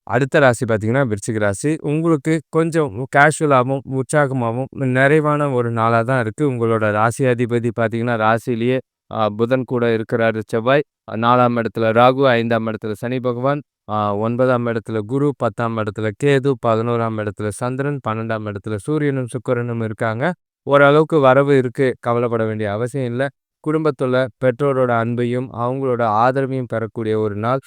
அடுத்த ராசி பார்த்தீங்கன்னா, விருச்சிக ராசி. உங்களுக்கு கொஞ்சம் கேஷுவலாவும், உற்சாகமாவும், நிறைவான ஒரு நாளா தான் இருக்கு. உங்களோட ராசி அதிபதி பார்த்தீங்கன்னா, ராசியிலேயே புதன் கூட இருக்கிறாரு செவ்வாய். 4ஆம் இடத்துல ராகு, 5ஆம் இடத்துல சனி பகவான், 9ஆம் இடத்துல குரு, 10ஆம் இடத்துல கேது, 11ஆம் இடத்துல சந்திரன், 12ஆம் இடத்துல சூரியனும், சுக்கிரனும் இருக்காங்க. ஓரளவுக்கு வரவு இருக்கு. கவலைப்பட வேண்டிய அவசியம் இல்ல. குடும்பத்துல பெற்றோரோட அன்பையும், அவங்களோட ஆதரவையும் பெறக்கூடிய ஒரு நாள்.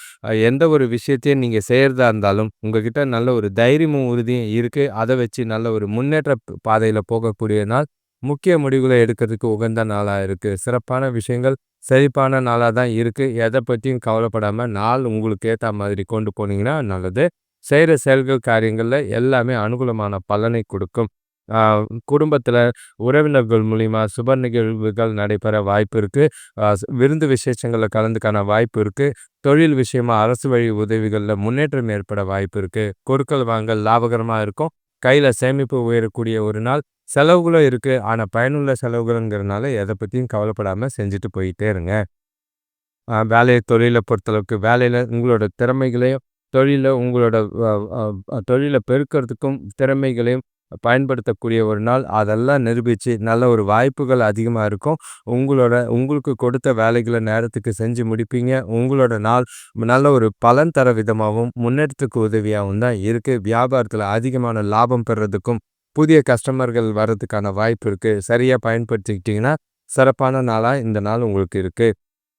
எந்த ஒரு விஷயத்தையும் நீங்க செய்றதா இருந்தாலும், உங்ககிட்ட நல்ல ஒரு தைரியமும், உறுதியும் இருக்கு. அத வச்சு நல்ல ஒரு முன்னேற்ற பாதையில போகக்கூடிய நாள். முக்கிய முடிவுகள எடுக்கிறதுக்கு உகந்த நாளா இருக்கு. சிறப்பான விஷயங்கள், செழிப்பான நாளா தான் இருக்கு. எத பத்தியும் கவலைப்படாம, நாள் உங்களுக்கு ஏத்தா மாதிரி கொண்டு போனீங்கன்னா நல்லது. செய்ற செயல்கள், காரியங்கள்ல எல்லாமே அனுகூலமான பலனை குடுக்கும். ஆ குடும்பத்தில உறவினர்கள் மூலியமா சுப நிகழ்வுகள் நடைபெற வாய்ப்பு இருக்கு. விருந்து விசேஷங்கள்ல கலந்துக்கான வாய்ப்பு இருக்கு. தொழில் விஷயமா அரசு வழி உதவிகள்ல முன்னேற்றம் ஏற்பட வாய்ப்பு இருக்கு. கொடுக்கல் வாங்கல் லாபகரமா இருக்கும். கையில சேமிப்பு உயரக்கூடிய ஒரு நாள். செலவுகளும் இருக்கு. ஆனா பயனுள்ள செலவுகள்ங்கிறனால எத பத்தியும் கவலைப்படாம செஞ்சுட்டு போயிட்டே இருங்க. தொழில பொறுத்தளவுக்கு வேலையில உங்களோட திறமைகளையும், தொழில்ல உங்களோட அ தொழில பெருக்கறதுக்கும் திறமைகளையும் பயன்படுத்தக்கூடிய ஒரு நாள். அதெல்லாம் நிரூபிச்சு நல்ல ஒரு வாய்ப்புகள் அதிகமா இருக்கும். உங்களுக்கு கொடுத்த வேலைகள நேரத்துக்கு செஞ்சு முடிப்பீங்க. உங்களோட நாள் நல்ல ஒரு பலன் தர விதமாவும், முன்னேற்றத்துக்கு உதவியாவும் தான் இருக்கு. வியாபாரத்துல அதிகமான லாபம் பெறதுக்கும், புதிய கஸ்டமர்கள் வர்றதுக்கான வாய்ப்பு இருக்கு. சரியா பயன்படுத்திக்கிட்டீங்கன்னா, சிறப்பான நாளா இந்த நாள் உங்களுக்கு இருக்கு.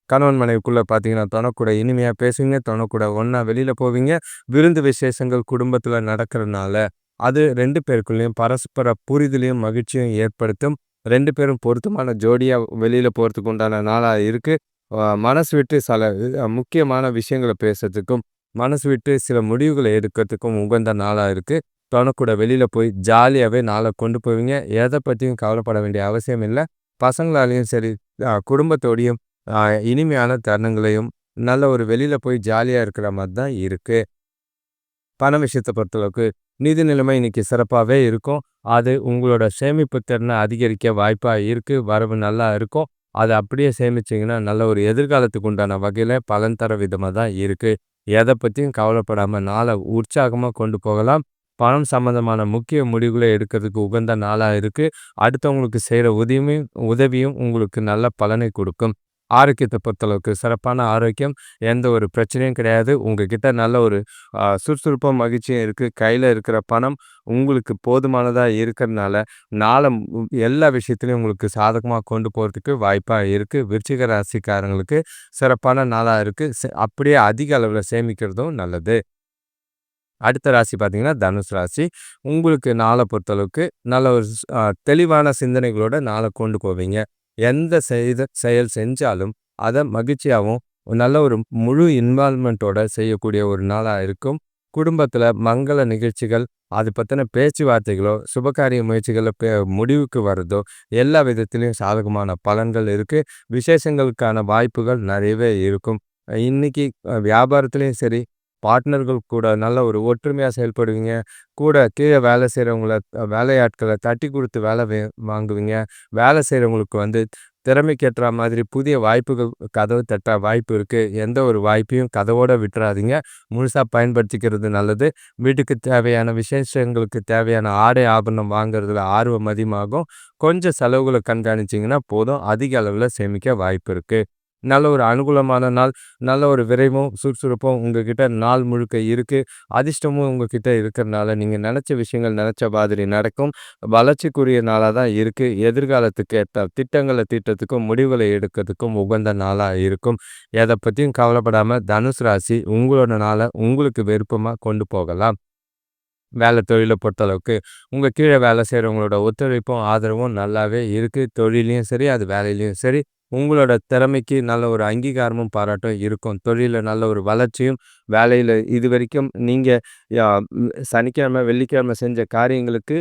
கணவன் மனைவிக்குள்ள பார்த்தீங்கன்னா, தொணக்கூட இனிமையா பேசுவீங்க. தொணக்கூட ஒண்ணா வெளியில போவீங்க. விருந்து விசேஷங்கள் குடும்பத்தில நடக்கிறனால, அது 2 பேருக்குள்ளயும் பரஸ்பர புரிதலையும், மகிழ்ச்சியும் ஏற்படுத்தும். 2 பேரும் பொருத்தமான ஜோடியா வெளியில போறதுக்கு உண்டான நாளா இருக்கு. மனசு விட்டு சில முக்கியமான விஷயங்கள பேசுறதுக்கும், மனசு விட்டு சில முடிவுகள எடுக்கிறதுக்கும் உகந்த நாளா இருக்கு. தொணக்கூட வெளியில போய் ஜாலியாவே நாள கொண்டு போவீங்க. எத பத்தியும் கவலைப்பட வேண்டிய அவசியம் இல்ல. பசங்களாலயும் சரி, குடும்பத்தோடையும் ஆ இனிமையான தருணங்களையும், நல்ல ஒரு வெளியில போய் ஜாலியா இருக்கிற மாரி தான் இருக்கு. பண விஷயத்த பொறுத்தளவுக்கு, நிதி நிலைமை இன்னைக்கு சிறப்பாவே இருக்கும். அது உங்களோட சேமிப்பு திறன அதிகரிக்க வாய்ப்பா இருக்கு. வரவு நல்லா இருக்கும். அத அப்படியே சேமிச்சீங்கன்னா, நல்ல ஒரு எதிர்காலத்துக்கு உண்டான வகையில பலன் தர விதமா தான் இருக்கு. எத பத்தியும் கவலைப்படாம நாள உற்சாகமா கொண்டு போகலாம். பணம் சம்பந்தமான முக்கிய முடிவுகள எடுக்கிறதுக்கு உகந்த நாளா இருக்கு. அடுத்தவங்களுக்கு செய்ற உதவியும் உங்களுக்கு நல்ல பலனை குடுக்கும். ஆரோக்கியத்த பொறுத்தளவுக்கு சிறப்பான ஆரோக்கியம். எந்த ஒரு பிரச்சனையும் கிடையாது. உங்ககிட்ட நல்ல ஒரு சுறுசுறுப்பும், மகிழ்ச்சியும் இருக்கு. கையில இருக்கிற பணம் உங்களுக்கு போதுமானதா இருக்கிறனால, நாள எல்லா விஷயத்திலயும் உங்களுக்கு சாதகமா கொண்டு போறதுக்கு வாய்ப்பா இருக்கு. விருச்சிக ராசிக்காரங்களுக்கு சிறப்பான நாளா இருக்கு. அப்படியே அதிக அளவுல சேமிக்கிறதும் நல்லது. அடுத்த ராசி பார்த்தீங்கன்னா, தனுசு ராசி. உங்களுக்கு நாள பொறுத்தளவுக்கு நல்ல ஒரு தெளிவான சிந்தனைகளோட நாள கொண்டு போவீங்க. எந்த செயல் செஞ்சாலும், அத மகிழ்ச்சியாவும், நல்ல ஒரு முழு இன்வால்வ்மென்ட்டோட செய்யக்கூடிய ஒரு நாளா இருக்கும். குடும்பத்தில மங்கள நிகழ்ச்சிகள், அது பத்தின பேச்சுவார்த்தைகளோ, சுபகாரிய முயற்சிகள்ல முடிவுக்கு வர்றதோ, எல்லா விதத்திலயும் சாதகமான பலன்கள் இருக்கு. விசேஷங்களுக்கான வாய்ப்புகள் நிறையவே இருக்கும். இன்னைக்கு வியாபாரத்திலயும் சரி, பார்ட்னர்கள் கூட நல்ல ஒரு ஒற்றுமையா செயல்படுவீங்க. கூட கீழ வேலை செய்றவங்கள, வேலையாட்கள தட்டி குடுத்து வேலை வாங்குவீங்க. வேலை செய்றவங்களுக்கு திறமைக்கு ஏற்றா மாதிரி புதிய வாய்ப்புகள் கதவு தட்ட வாய்ப்பு இருக்கு. எந்த ஒரு வாய்ப்பையும் கதவோட விட்டுறாதீங்க. முழுசா பயன்படுத்திக்கிறது நல்லது. வீட்டுக்கு தேவையான விசேஷங்களுக்கு தேவையான ஆடை, ஆபரணம் வாங்குறதுல ஆர்வம் அதிகமாகும். கொஞ்சம் செலவுகள கண்காணிச்சீங்கன்னா போதும். அதிக அளவுல சேமிக்க வாய்ப்பு இருக்கு. நல்ல ஒரு அனுகூலமான நாள். நல்ல ஒரு விரைவும், சுறுசுறுப்பும் உங்ககிட்ட நாள் முழுக்க இருக்கு. அதிர்ஷ்டமும் உங்ககிட்ட இருக்கிறனால, நீங்க நெனச்ச விஷயங்கள் நெனச்ச மாதிரி நடக்கும். வளர்ச்சிக்குரிய நாளா தான் இருக்கு. எதிர்காலத்துக்கு ஏத்த திட்டங்கள தீட்டுறதுக்கும், முடிவுகளை எடுக்கிறதுக்கும் உகந்த நாளா இருக்கும். எத பத்தியும் கவலைப்படாம தனுசு ராசி உங்களோட நாள உங்களுக்கு விருப்பமா கொண்டு போகலாம். தொழில பொறுத்தளவுக்கு, உங்க கீழ வேலை செய்றவங்களோட ஒத்துழைப்பும், ஆதரவும் நல்லாவே இருக்கு. தொழில்லயும் சரி, அது வேலையிலயும் சரி, உங்களோட திறமைக்கு நல்ல ஒரு அங்கீகாரமும், பாராட்டும் இருக்கும். தொழில்ல நல்ல ஒரு வளர்ச்சியும், வேலையில இதுவரைக்கும் நீங்க யா சனிக்கிழமை, வெள்ளிக்கிழமை செஞ்ச காரியங்களுக்கு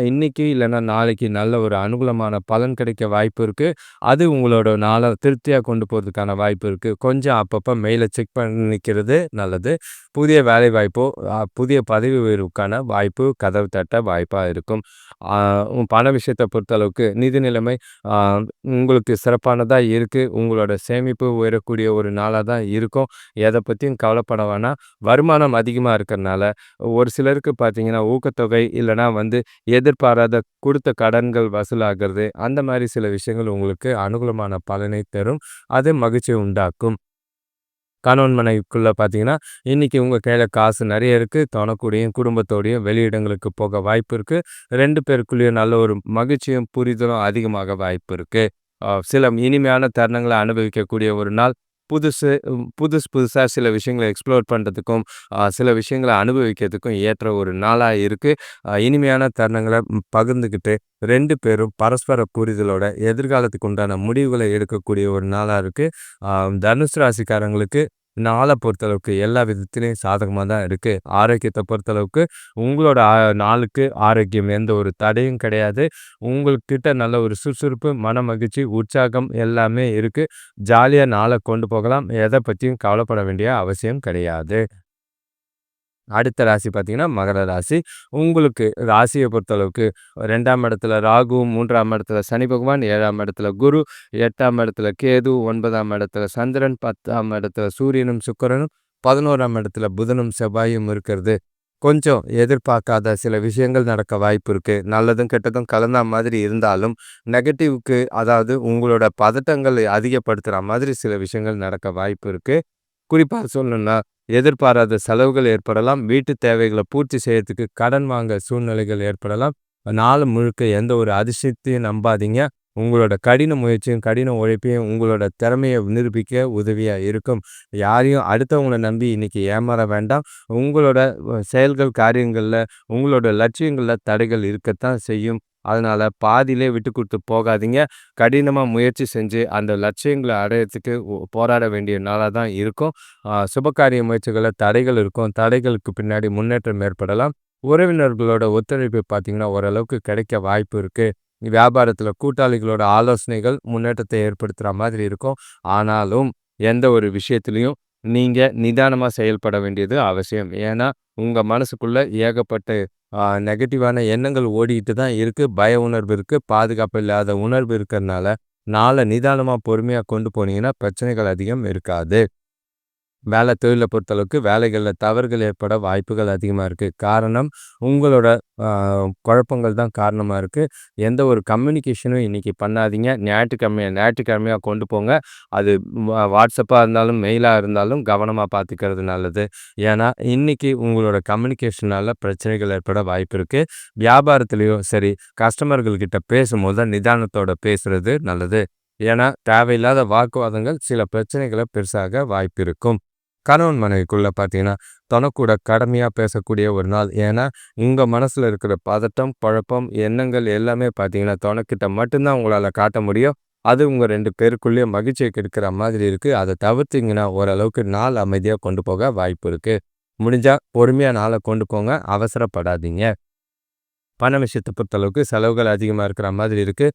இன்னைக்கு இல்லன்னா நாளைக்கு நல்ல ஒரு அனுகூலமான பலன் கிடைக்க வாய்ப்பு இருக்கு. அது உங்களோட நாள திருப்தியா கொண்டு போறதுக்கான வாய்ப்பு இருக்கு. கொஞ்சம் அப்பப்ப மெயில செக் பண்ணிக்கிறது நல்லது. புதிய வேலைவாய்ப்போ, புதிய பதவி உயர்வுக்கான வாய்ப்பு கதவு தட்ட வாய்ப்பா இருக்கும். ஆ பண விஷயத்த பொறுத்தளவுக்கு நிதி நிலைமை ஆ உங்களுக்கு சிறப்பானதா இருக்கு. உங்களோட சேமிப்பு உயரக்கூடிய ஒரு நாளா தான் இருக்கும். எத பத்தியும் கவலைப்பட வேணாம். வருமானம் அதிகமா இருக்கிறனால, ஒரு சிலருக்கு பார்த்தீங்கன்னா, ஊக்கத்தொகை இல்லன்னா எதிர்பாராத குடுத்த கடன்கள் வசூலாகிறது. அந்த மாரி சில விஷயங்கள் உங்களுக்கு அனுகூலமான பலனை தரும். அது மகிழ்ச்சிய உண்டாக்கும். கணவன் மனைவிக்குள்ள பார்த்தீங்கன்னா, இன்னைக்கு உங்க கையில காசு நெறைய இருக்கு. தொணக்கூடயும், குடும்பத்தோடையும் வெளியிடங்களுக்கு போக வாய்ப்பு இருக்கு. 2 பேருக்குள்ளேயும் நல்ல ஒரு மகிழ்ச்சியும், புரிதலும் அதிகமாக வாய்ப்பு இருக்கு. சில இனிமையான தருணங்கள அனுபவிக்கக்கூடிய ஒரு நாள். புதுசா சில விஷயங்கள எக்ஸ்ப்ளோர் பண்றதுக்கும், சில விஷயங்கள அனுபவிக்கிறதுக்கும் ஏற்ற ஒரு நாளா இருக்கு. இனிமையான தருணங்கள பகிர்ந்துக்கிட்டு 2 பேரும் பரஸ்பர புரிதலோட எதிர்காலத்துக்கு உண்டான முடிவுகள எடுக்கக்கூடிய ஒரு நாளா இருக்கு. அ தனுசு ராசிக்காரங்களுக்கு நாள பொறுத்தளவுக்கு எல்லா விதத்திலயும் சாதகமா தான் இருக்கு. ஆரோக்கியத்த பொறுத்தளவுக்கு உங்களோட நாளுக்கு ஆரோக்கியம் எந்த ஒரு தடையும் கிடையாது. உங்கள்கிட்ட நல்ல ஒரு சுறுசுறுப்பு, மன மகிழ்ச்சி, உற்சாகம் எல்லாமே இருக்கு. ஜாலியா நாள கொண்டு போகலாம். எத பத்தியும் கவலைப்பட வேண்டிய அவசியம் கிடையாது. அடுத்த ராசி பார்த்தீங்கன்னா, மகர ராசி. உங்களுக்கு ராசிய பொறுத்தளவுக்கு 2ஆம் இடத்துல ராகு, 3ஆம் இடத்துல சனி பகவான், 7ஆம் இடத்துல குரு, 8ஆம் இடத்துல கேது, 9ஆம் இடத்துல சந்திரன், 10ஆம் இடத்துல சூரியனும், சுக்கிரனும், 11ஆம் இடத்துல புதனும், செவ்வாயும் இருக்கிறது. கொஞ்சம் எதிர்பார்க்காத சில விஷயங்கள் நடக்க வாய்ப்பு இருக்கு. நல்லதும், கெட்டதும் கலந்தா மாதிரி இருந்தாலும், நெகட்டிவ்க்கு அதாவது உங்களோட பதட்டங்கள் அதிகப்படுத்துற மாதிரி சில விஷயங்கள் நடக்க வாய்ப்பு இருக்கு. குறிப்பா சொல்லணும்னா, எதிர்பாராத செலவுகள் ஏற்படலாம். வீட்டு தேவைகள பூர்த்தி செய்யறதுக்கு கடன் வாங்க சூழ்நிலைகள் ஏற்படலாம். நாள் முழுக்க எந்த ஒரு அதிசயத்தையும் நம்பாதீங்க. உங்களோட கடின முயற்சியும், கடின உழைப்பையும் உங்களோட திறமைய நிரூபிக்க உதவியா இருக்கும். யாரையும் அடுத்தவங்கள நம்பி இன்னைக்கு ஏமாற வேண்டாம். உங்களோட செயல்கள், காரியங்கள்ல உங்களோட லட்சியங்கள்ல தடைகள் இருக்கத்தான் செய்யும். அதனால பாதியிலே விட்டு குடுத்து போகாதீங்க. கடினமா முயற்சி செஞ்சு அந்த லட்சியங்கள அடையறதுக்கு போராட வேண்டிய நாளா தான் இருக்கும். சுபகாரிய முயற்சிகள்ல தடைகள் இருக்கும். தடைகளுக்கு பின்னாடி முன்னேற்றம் ஏற்படலாம். உறவினர்களோட ஒத்துழைப்பு பார்த்தீங்கன்னா, ஓரளவுக்கு கிடைக்க வாய்ப்பு இருக்கு. வியாபாரத்தில கூட்டாளிகளோட ஆலோசனைகள் முன்னேற்றத்தை ஏற்படுத்துற மாதிரி இருக்கும். ஆனாலும் எந்த ஒரு விஷயத்திலயும் நீங்க நிதானமா செயல்பட வேண்டியது அவசியம். ஏன்னா, உங்க மனசுக்குள்ள ஏகப்பட்ட நெகட்டிவான எண்ணங்கள் ஓடிக்கிட்டு தான் இருக்கு. பய உணர்வு இருக்கு. பாதுகாப்பு இல்லாத உணர்வு இருக்கிறனால, நாள நிதானமா, பொறுமையா கொண்டு போனீங்கன்னா, பிரச்சனைகள் அதிகம் இருக்காது. வேலை தொழில பொறுத்தளவுக்கு வேலைகள்ல தவறுகள் ஏற்பட வாய்ப்புகள் அதிகமா இருக்கு. காரணம், உங்களோட அ குழப்பங்கள் தான் காரணமா இருக்கு. எந்த ஒரு கம்யூனிகேஷனும் இன்னைக்கு பண்ணாதீங்க. ஞாயிற்றுக்கிழமையா கொண்டு போங்க. அது WhatsAppா இருந்தாலும், மெயிலா இருந்தாலும் கவனமா பார்த்துக்கிறது நல்லது. ஏன்னா, இன்னைக்கு உங்களோட கம்யூனிகேஷனால பிரச்சனைகள் ஏற்பட வாய்ப்பு இருக்கு. வியாபாரத்திலயும் சரி, கஸ்டமர்கள் கிட்ட பேசும்போது தான் நிதானத்தோட பேசுறது நல்லது. ஏன்னா, தேவையில்லாத வாக்குவாதங்கள் சில பிரச்சனைகள பெருசாக வாய்ப்பு இருக்கும். கணவன் மனைவிக்குள்ள பார்த்தீங்கன்னா, தொணக்கூட கடமையா பேசக்கூடிய ஒரு நாள். ஏன்னா, உங்க மனசுல இருக்கிற பதட்டம், குழப்பம், எண்ணங்கள் எல்லாமே பார்த்தீங்கன்னா, தொணக்கிட்ட மட்டும் தான் உங்களால காட்ட முடியும். அது உங்க 2 பேருக்குள்ளேயும் மகிழ்ச்சிய கெடுக்கிற மாதிரி இருக்கு. அத தவிர்த்தீங்கன்னா, ஓரளவுக்கு நாள் அமைதியா கொண்டு போக வாய்ப்பு இருக்கு. முடிஞ்சா பொறுமையா நாள கொண்டு போங்க. அவசரப்படாதீங்க. பண விஷயத்த பொறுத்தளவுக்கு செலவுகள் அதிகமா இருக்கிற மாதிரி இருக்கு.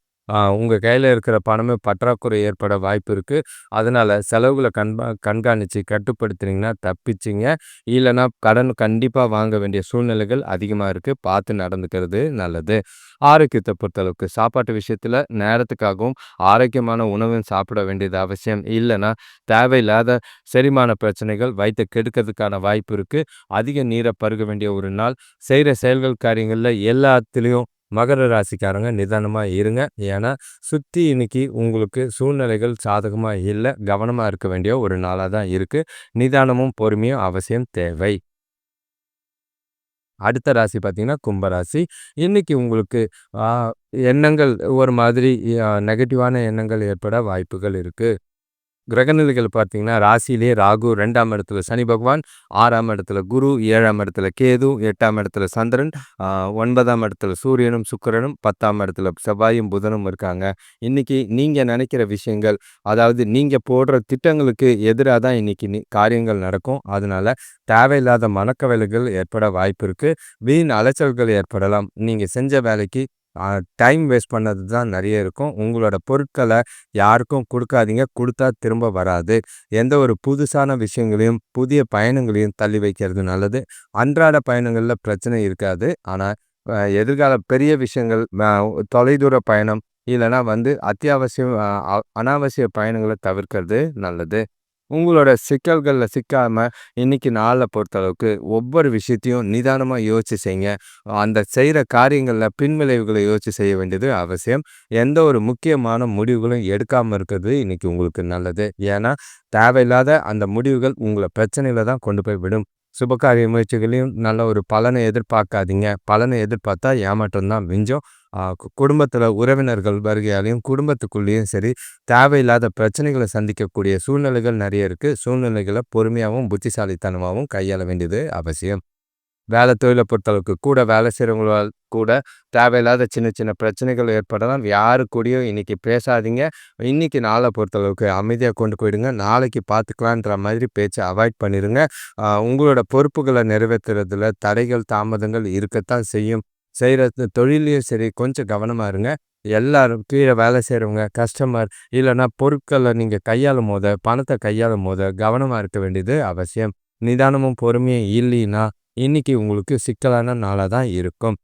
உங்க கையில இருக்கிற பணமே பற்றாக்குறை ஏற்பட வாய்ப்பு இருக்கு. அதனால செலவுகள கண்காணிச்சு கட்டுப்படுத்துனீங்கன்னா தப்பிச்சீங்க. இல்லன்னா கடன் கண்டிப்பா வாங்க வேண்டிய சூழ்நிலைகள் அதிகமா இருக்கு. பார்த்து நடந்துக்கிறது நல்லது. ஆரோக்கியத்த பொறுத்தளவுக்கு சாப்பாட்டு விஷயத்துல நேரத்துக்காகவும், ஆரோக்கியமான உணவும் சாப்பிட வேண்டியது அவசியம். இல்லன்னா தேவையில்லாத செரிமான பிரச்சனைகள் வயித்த கெடுக்கிறதுக்கான வாய்ப்பு இருக்கு. அதிக நீர பருக வேண்டிய ஒரு நாள். செய்ற செயல்கள், காரியங்கள்ல எல்லாத்திலயும் மகர ராசிக்காரங்க நிதானமா இருங்க. ஏன்னா, சுத்தி இன்னைக்கு உங்களுக்கு சூழ்நிலைகள் சாதகமா இல்ல. கவனமா இருக்க வேண்டிய ஒரு நாளா தான் இருக்கு. நிதானமும், பொறுமையும் அவசியம் தேவை. அடுத்த ராசி பார்த்தீங்கன்னா, கும்பராசி. இன்னைக்கு உங்களுக்கு ஆ எண்ணங்கள் ஒரு மாதிரி நெகட்டிவான எண்ணங்கள் ஏற்பட வாய்ப்புகள் இருக்கு. கிரகநிலைகள் பார்த்தீங்கன்னா, ராசியிலேயே ராகு, 2ஆம் இடத்துல சனி பகவான், 6ஆம் இடத்துல குரு, 7ஆம் இடத்துல கேது, 8ஆம் இடத்துல சந்திரன், 9ஆம் இடத்துல சூரியனும், சுக்கிரனும், 10ஆம் இடத்துல செவ்வாயும், புதனும் இருக்காங்க. இன்னைக்கு நீங்க நினைக்கிற விஷயங்கள், அதாவது நீங்க போடுற திட்டங்களுக்கு எதிரா தான் இன்னைக்கு காரியங்கள் நடக்கும். அதனால தேவையில்லாத மனக்கவலைகள் ஏற்பட வாய்ப்பு இருக்கு. வீண் அலைச்சல்கள் ஏற்படலாம். நீங்க செஞ்ச வேலைக்கு டைம் வேஸ்ட் பண்ணது தான் நெறைய இருக்கும். உங்களோட பொருட்கள யாருக்கும் குடுக்காதீங்க. குடுத்தா திரும்ப வராது. எந்த ஒரு புதுசான விஷயங்களையும், புதிய பயணங்களையும் தள்ளி வைக்கிறது நல்லது. அன்றாட பயணங்கள்ல பிரச்சனை இருக்காது. ஆனா, எதிர்கால பெரிய விஷயங்கள், தொலைதூர பயணம் இல்லன்னா அத்தியாவசியம் அனாவசிய பயணங்கள தவிர்க்கிறது நல்லது. உங்களோட சிக்கல்கள்ல சிக்காம, இன்னைக்கு நாள பொறுத்தளவுக்கு ஒவ்வொரு விஷயத்தையும் நிதானமா யோசிச்சு செய்யுங்க. அந்த செய்ற காரியங்கள்ல பின்விளைவுகள யோசிச்சு செய்ய வேண்டியது அவசியம். எந்த ஒரு முக்கியமான முடிவுகளும் எடுக்காம இருக்கிறது இன்னைக்கு உங்களுக்கு நல்லது. ஏன்னா, தேவையில்லாத அந்த முடிவுகள் உங்கள பிரச்சனையில தான் கொண்டு போய் விடும். சுபகாரிய முயற்சிகளையும் நல்ல ஒரு பலனை எதிர்பார்க்காதீங்க. பலனை எதிர்பார்த்தா ஏமாற்றம் தான் மிஞ்சும். குடும்பத்தில உறவினர்கள் வருகையாலயும், குடும்பத்துக்குள்ளேயும் சரி, தேவையில்லாத பிரச்சனைகள சந்திக்கக்கூடிய சூழ்நிலைகள் நெறைய இருக்கு. சூழ்நிலைகள பொறுமையாவும், புத்திசாலித்தனமாவும் கையாள வேண்டியது அவசியம். தொழில பொறுத்தளவுக்கு கூட வேலை செய்றவங்களால் கூட தேவையில்லாத சின்ன சின்ன பிரச்சனைகள் ஏற்படலாம். யாரு கூடயும் இன்னைக்கு பேசாதீங்க. இன்னைக்கு நாள பொறுத்தளவுக்கு அமைதியா கொண்டு போயிடுங்க. நாளைக்கு பார்த்துக்கலான்ற மாதிரி பேச்ச அவாய்ட் பண்ணிருங்க. உங்களோட பொறுப்புகள நிறைவேத்துறதுல தடைகள், தாமதங்கள் இருக்கத்தான் செய்யும். செய்ற தொழில்லயும் சரி, கொஞ்சம் கவனமா இருங்க. எல்லாரும் கீழ வேலை செய்றவங்க, கஸ்டமர் இல்லன்னா பொருட்கள நீங்க கையாளும்போது, பணத்த கையாளும்போது கவனமா இருக்க வேண்டியது அவசியம். நிதானமும் பொறுமையும் இல்லைன்னா இன்னைக்கு உங்களுக்கு சிக்கலான நாளா தான் இருக்கும்.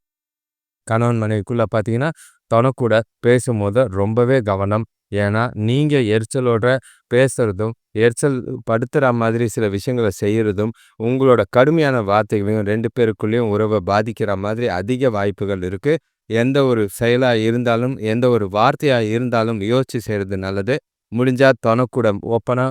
கணவன் மனைவிக்குள்ள பார்த்தீங்கன்னா, தொணக்கூட பேசும்போது ரொம்பவே கவனம். ஏன்னா, நீங்க எரிச்சலோட பேசுறதும், எரிச்சல் படுத்துற மாதிரி சில விஷயங்கள செய்யறதும், உங்களோட கடுமையான வார்த்தைகளையும் 2 பேருக்குள்ளேயும் உறவ பாதிக்கிற மாதிரி அதிக வாய்ப்புகள் இருக்கு. எந்த ஒரு செயலா இருந்தாலும், எந்த ஒரு வார்த்தையா இருந்தாலும் யோசிச்சு செய்றது நல்லது. முடிஞ்சா தொணக்கூட ஓப்பனா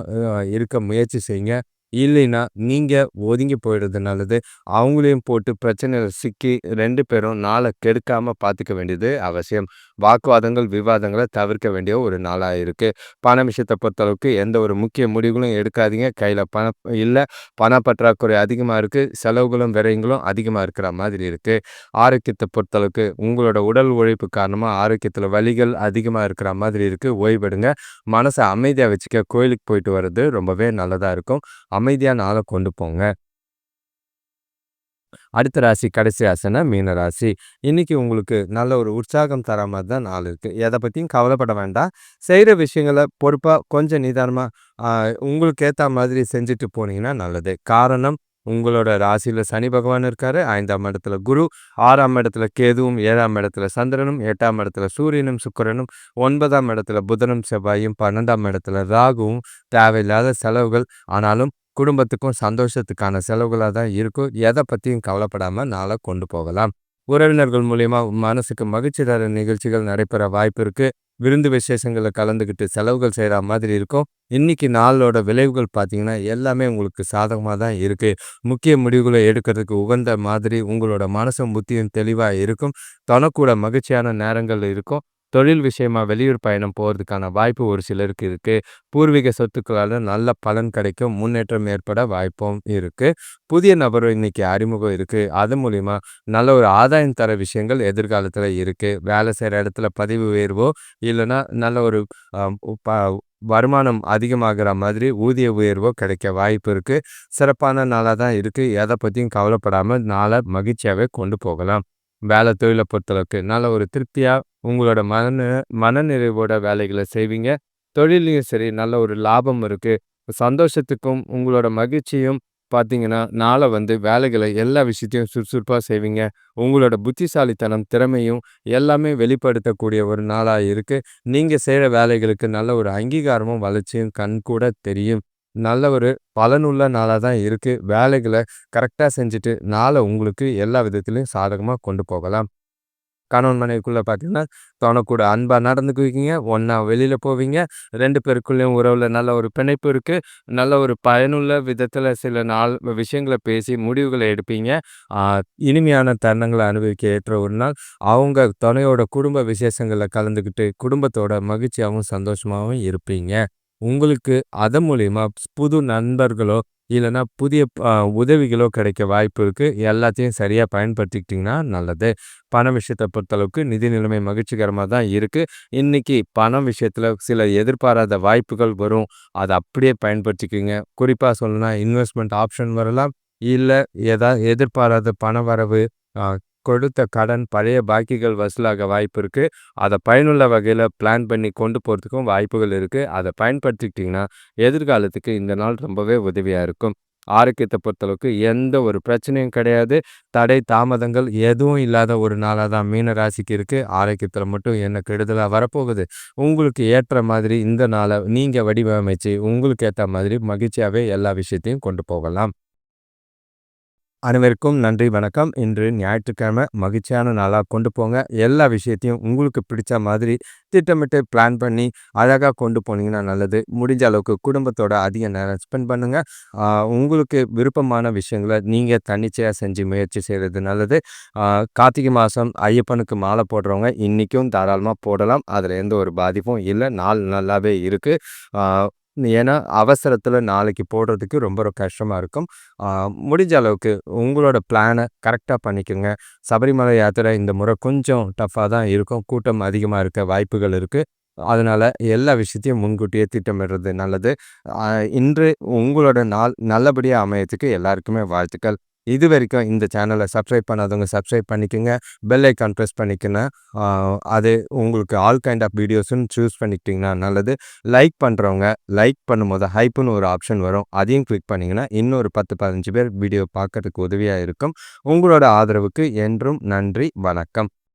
இருக்க முயற்சி செய்யுங்க. இல்லைன்னா, நீங்க ஒதுங்கி போயிடுறது நல்லது. அவங்களையும் போட்டு பிரச்சனையில சிக்கி 2 பேரும் நாள கெடுக்காம பார்த்துக்க வேண்டியது அவசியம். வாக்குவாதங்கள், விவாதங்கள தவிர்க்க வேண்டிய ஒரு நாளா இருக்கு. பண விஷயத்த பொறுத்தளவுக்கு எந்த ஒரு முக்கிய முடிவுகளும் எடுக்காதீங்க. கையில பணம் இல்ல. பண பற்றாக்குறை அதிகமா இருக்கு. செலவுகளும், விரயங்களும் அதிகமா இருக்கிற மாதிரி இருக்கு. ஆரோக்கியத்த பொறுத்தளவுக்கு உங்களோட உடல் உழைப்பு காரணமா ஆரோக்கியத்தில வலிகள் அதிகமா இருக்கிற மாதிரி இருக்கு. ஓய்வெடுங்க. மனச அமைதியா வச்சுக்க கோயிலுக்கு போயிட்டு வர்றது ரொம்பவே நல்லதா இருக்கும். அமைதியா நாள கொண்டு போங்க. அடுத்த ராசி கடைசி ராசினா மீன ராசி. இன்னைக்கு உங்களுக்கு நல்ல ஒரு உற்சாகம் தர மாரி தான் நாள் இருக்கு. எத பத்தியும் கவலைப்பட வேண்டாம். செய்ற விஷயங்கள பொறுப்பா கொஞ்சம் நிதானமா அ உங்களுக்கு ஏத்தா மாதிரி செஞ்சுட்டு போனீங்கன்னா நல்லது. காரணம் உங்களோட ராசியில சனி பகவான் இருக்காரு. 5ஆம் இடத்துல குரு, 6ஆம் இடத்துல கேதுவும், 7ஆம் இடத்துல சந்திரனும், 8ஆம் இடத்துல சூரியனும், சுக்கிரனும், 9ஆம் இடத்துல புதனும், செவ்வாயும், 12ஆம் இடத்துல ராகுவும் தேவையில்லாத செலவுகள். ஆனாலும் குடும்பத்துக்கும் சந்தோஷத்துக்கான செலவுகளா தான் இருக்கும். எத பத்தியும் கவலைப்படாம நாள கொண்டு போகலாம். உறவினர்கள் மூலியமா மனசுக்கு மகிழ்ச்சி தர நிகழ்ச்சிகள் நடைபெற வாய்ப்பு இருக்கு. விருந்து விசேஷங்கள்ல கலந்துக்கிட்டு செலவுகள் செய்ற மாதிரி இருக்கும். இன்னைக்கு நாளோட விளைவுகள் பார்த்தீங்கன்னா, எல்லாமே உங்களுக்கு சாதகமா தான் இருக்கு. முக்கிய முடிவுகள எடுக்கிறதுக்கு உகந்த மாதிரி உங்களோட மனசும், புத்தியும் தெளிவா இருக்கும். தொணக்கூட மகிழ்ச்சியான நேரங்கள் இருக்கும். தொழில் விஷயமா வெளியூர் பயணம் போறதுக்கான வாய்ப்பு ஒரு சிலருக்கு இருக்கு. பூர்வீக சொத்துக்களால நல்ல பலன் கிடைக்கும். முன்னேற்றம் ஏற்பட வாய்ப்பும் இருக்கு. புதிய நபர் இன்னைக்கு அறிமுகம் இருக்கு. அது மூலியமா நல்ல ஒரு ஆதாயம் தர விஷயங்கள் எதிர்காலத்துல இருக்கு. வேலை செய்ற இடத்துல பதவி உயர்வோ, இல்லன்னா நல்ல ஒரு அ ப வருமானம் அதிகமாகுற மாதிரி ஊதிய உயர்வோ கிடைக்க வாய்ப்பு இருக்கு. சிறப்பான நாளா தான் இருக்கு. எத பத்தியும் கவலைப்படாம நாள மகிழ்ச்சியாவே கொண்டு போகலாம். தொழில பொறுத்தளவுக்கு நல்ல ஒரு திருப்தியா உங்களோட மனநிறைவோட வேலைகள செய்வீங்க. தொழில்லயும் சரி நல்ல ஒரு லாபம் இருக்கு. சந்தோஷத்துக்கும் உங்களோட மகிழ்ச்சியும் பார்த்தீங்கன்னா, நாள வேலைகள எல்லா விஷயத்தையும் சுறுசுறுப்பா செய்வீங்க. உங்களோட புத்திசாலித்தனம், திறமையும் எல்லாமே வெளிப்படுத்தக்கூடிய ஒரு நாளா இருக்கு. நீங்க செய்ற வேலைகளுக்கு நல்ல ஒரு அங்கீகாரமும், வளர்ச்சியும் கண்கூட தெரியும். நல்ல ஒரு பலனுள்ள நாளா தான் இருக்கு. வேலைகள கரெக்ட்டா செஞ்சுட்டு, நாள உங்களுக்கு எல்லா விதத்திலயும் சாதகமா கொண்டு போகலாம். கணவன் மனைவிக்குள்ள பார்த்தீங்கன்னா, தொணக்கூட அன்பா நடந்துக்குவீங்க. ஒண்ணா வெளியில போவீங்க. 2 பேருக்குள்ளயும் உறவுல நல்ல ஒரு பிணைப்பு இருக்கு. நல்ல ஒரு பயனுள்ள விதத்தில சில விஷயங்கள பேசி முடிவுகள எடுப்பீங்க. ஆ இனிமையான தருணங்கள அனுபவிக்க ஏற்ற ஒரு நாள். அவங்க துணையோட குடும்ப விசேஷங்கள்ல கலந்துக்கிட்டு, குடும்பத்தோட மகிழ்ச்சியாவும், சந்தோஷமாவும் இருப்பீங்க. உங்களுக்கு அதன் மூலியமா புது நண்பர்களோ, இல்லன்னா புதிய உதவிகளோ கிடைக்க வாய்ப்பு இருக்கு. எல்லாத்தையும் சரியா பயன்படுத்திக்கிட்டீங்கன்னா நல்லது. பண விஷயத்த பொறுத்தளவுக்கு நிதி நிலைமை மகிழ்ச்சிகரமா தான் இருக்கு. இன்னைக்கு பணம் விஷயத்துல சில எதிர்பாராத வாய்ப்புகள் வரும். அத அப்படியே பயன்படுத்திக்கங்க. குறிப்பா சொல்லணும்னா இன்வெஸ்ட்மென்ட் ஆப்ஷன் வரலாம். இல்ல எதிர்பாராத பணவரவு, அ கொடுத்த கடன், பழைய பாக்கிகள் வசூலாக வாய்ப்பு இருக்கு. அத பயனுள்ள வகையில பிளான் பண்ணி கொண்டு போறதுக்கும் வாய்ப்புகள் இருக்கு. அத பயன்படுத்திக்கிட்டீங்கன்னா, எதிர்காலத்துக்கு இந்த நாள் ரொம்பவே உதவியா இருக்கும். ஆரோக்கியத்த பொறுத்தளவுக்கு எந்த ஒரு பிரச்சனையும் கிடையாது. தடை, தாமதங்கள் எதுவும் இல்லாத ஒரு நாளா தான் மீன ராசிக்கு இருக்கு. ஆரோக்கியத்தில மட்டும் என்ன கெடுதலா வரப்போகுது? உங்களுக்கு ஏற்ற மாதிரி இந்த நாள நீங்க வடிவமைச்சு, உங்களுக்கு ஏத்த மாதிரி மகிழ்ச்சியாவே எல்லா விஷயத்தையும் கொண்டு போகலாம். அனைவருக்கும் நன்றி, வணக்கம். இன்று ஞாயிற்றுக்கிழமை மகிழ்ச்சியான நாளா கொண்டு போங்க. எல்லா விஷயத்தையும் உங்களுக்கு பிடிச்ச மாதிரி திட்டமிட்டு பிளான் பண்ணி அழகா கொண்டு போனீங்கன்னா நல்லது. முடிஞ்ச அளவுக்கு குடும்பத்தோட அதிக நேரம் ஸ்பெண்ட் பண்ணுங்க. ஆ உங்களுக்கு விருப்பமான விஷயங்கள நீங்க தன்னிச்சையா செஞ்சு முயற்சி செய்றது நல்லது. ஆ கார்த்திகை மாசம் ஐயப்பனுக்கு மாலை போடுறவங்க இன்னைக்கும் தாராளமா போடலாம். அதுல எந்த ஒரு பாதிப்பும் இல்ல. நாள் நல்லாவே இருக்கு. ஆ ஏன்னா அவசரத்துல நாளைக்கு போடுறதுக்கு ரொம்ப கஷ்டமா இருக்கும். ஆ முடிஞ்ச அளவுக்கு உங்களோட பிளான கரெக்ட்டா பண்ணிக்கங்க. சபரிமலை யாத்திரை இந்த முறை கொஞ்சம் டஃப்பா தான் இருக்கும். கூட்டம் அதிகமா இருக்க வாய்ப்புகள் இருக்கு. அதனால எல்லா விஷயத்தையும் முன்கூட்டியே திட்டமிடுறது நல்லது. அ இன்று உங்களோட நாள் நல்லபடியா அமையத்துக்கு எல்லாருக்குமே வாழ்த்துக்கள். இதுவரைக்கும் இந்த சேனல சப்ஸ்கிரைப் பண்ணாதவங்க சப்ஸ்கிரைப் பண்ணிக்கங்க. பெல் ஐகான் பிரஸ் பண்ணிக்கங்க. ஆ அது உங்களுக்கு ஆல் கைண்ட் ஆஃப் வீடியோஸ்ன்னு சூஸ் பண்ணிக்கிட்டீங்கன்னா நல்லது. லைக் பண்றவங்க லைக் பண்ணும்போது ஹைப்ன்னு ஒரு ஆப்ஷன் வரும். அதையும் கிளிக் பண்ணீங்கன்னா, இன்னொரு 10, 15 பேர் வீடியோ பார்க்கறதுக்கு உதவியா இருக்கும். உங்களோட ஆதரவுக்கு என்றும் நன்றி. வணக்கம்.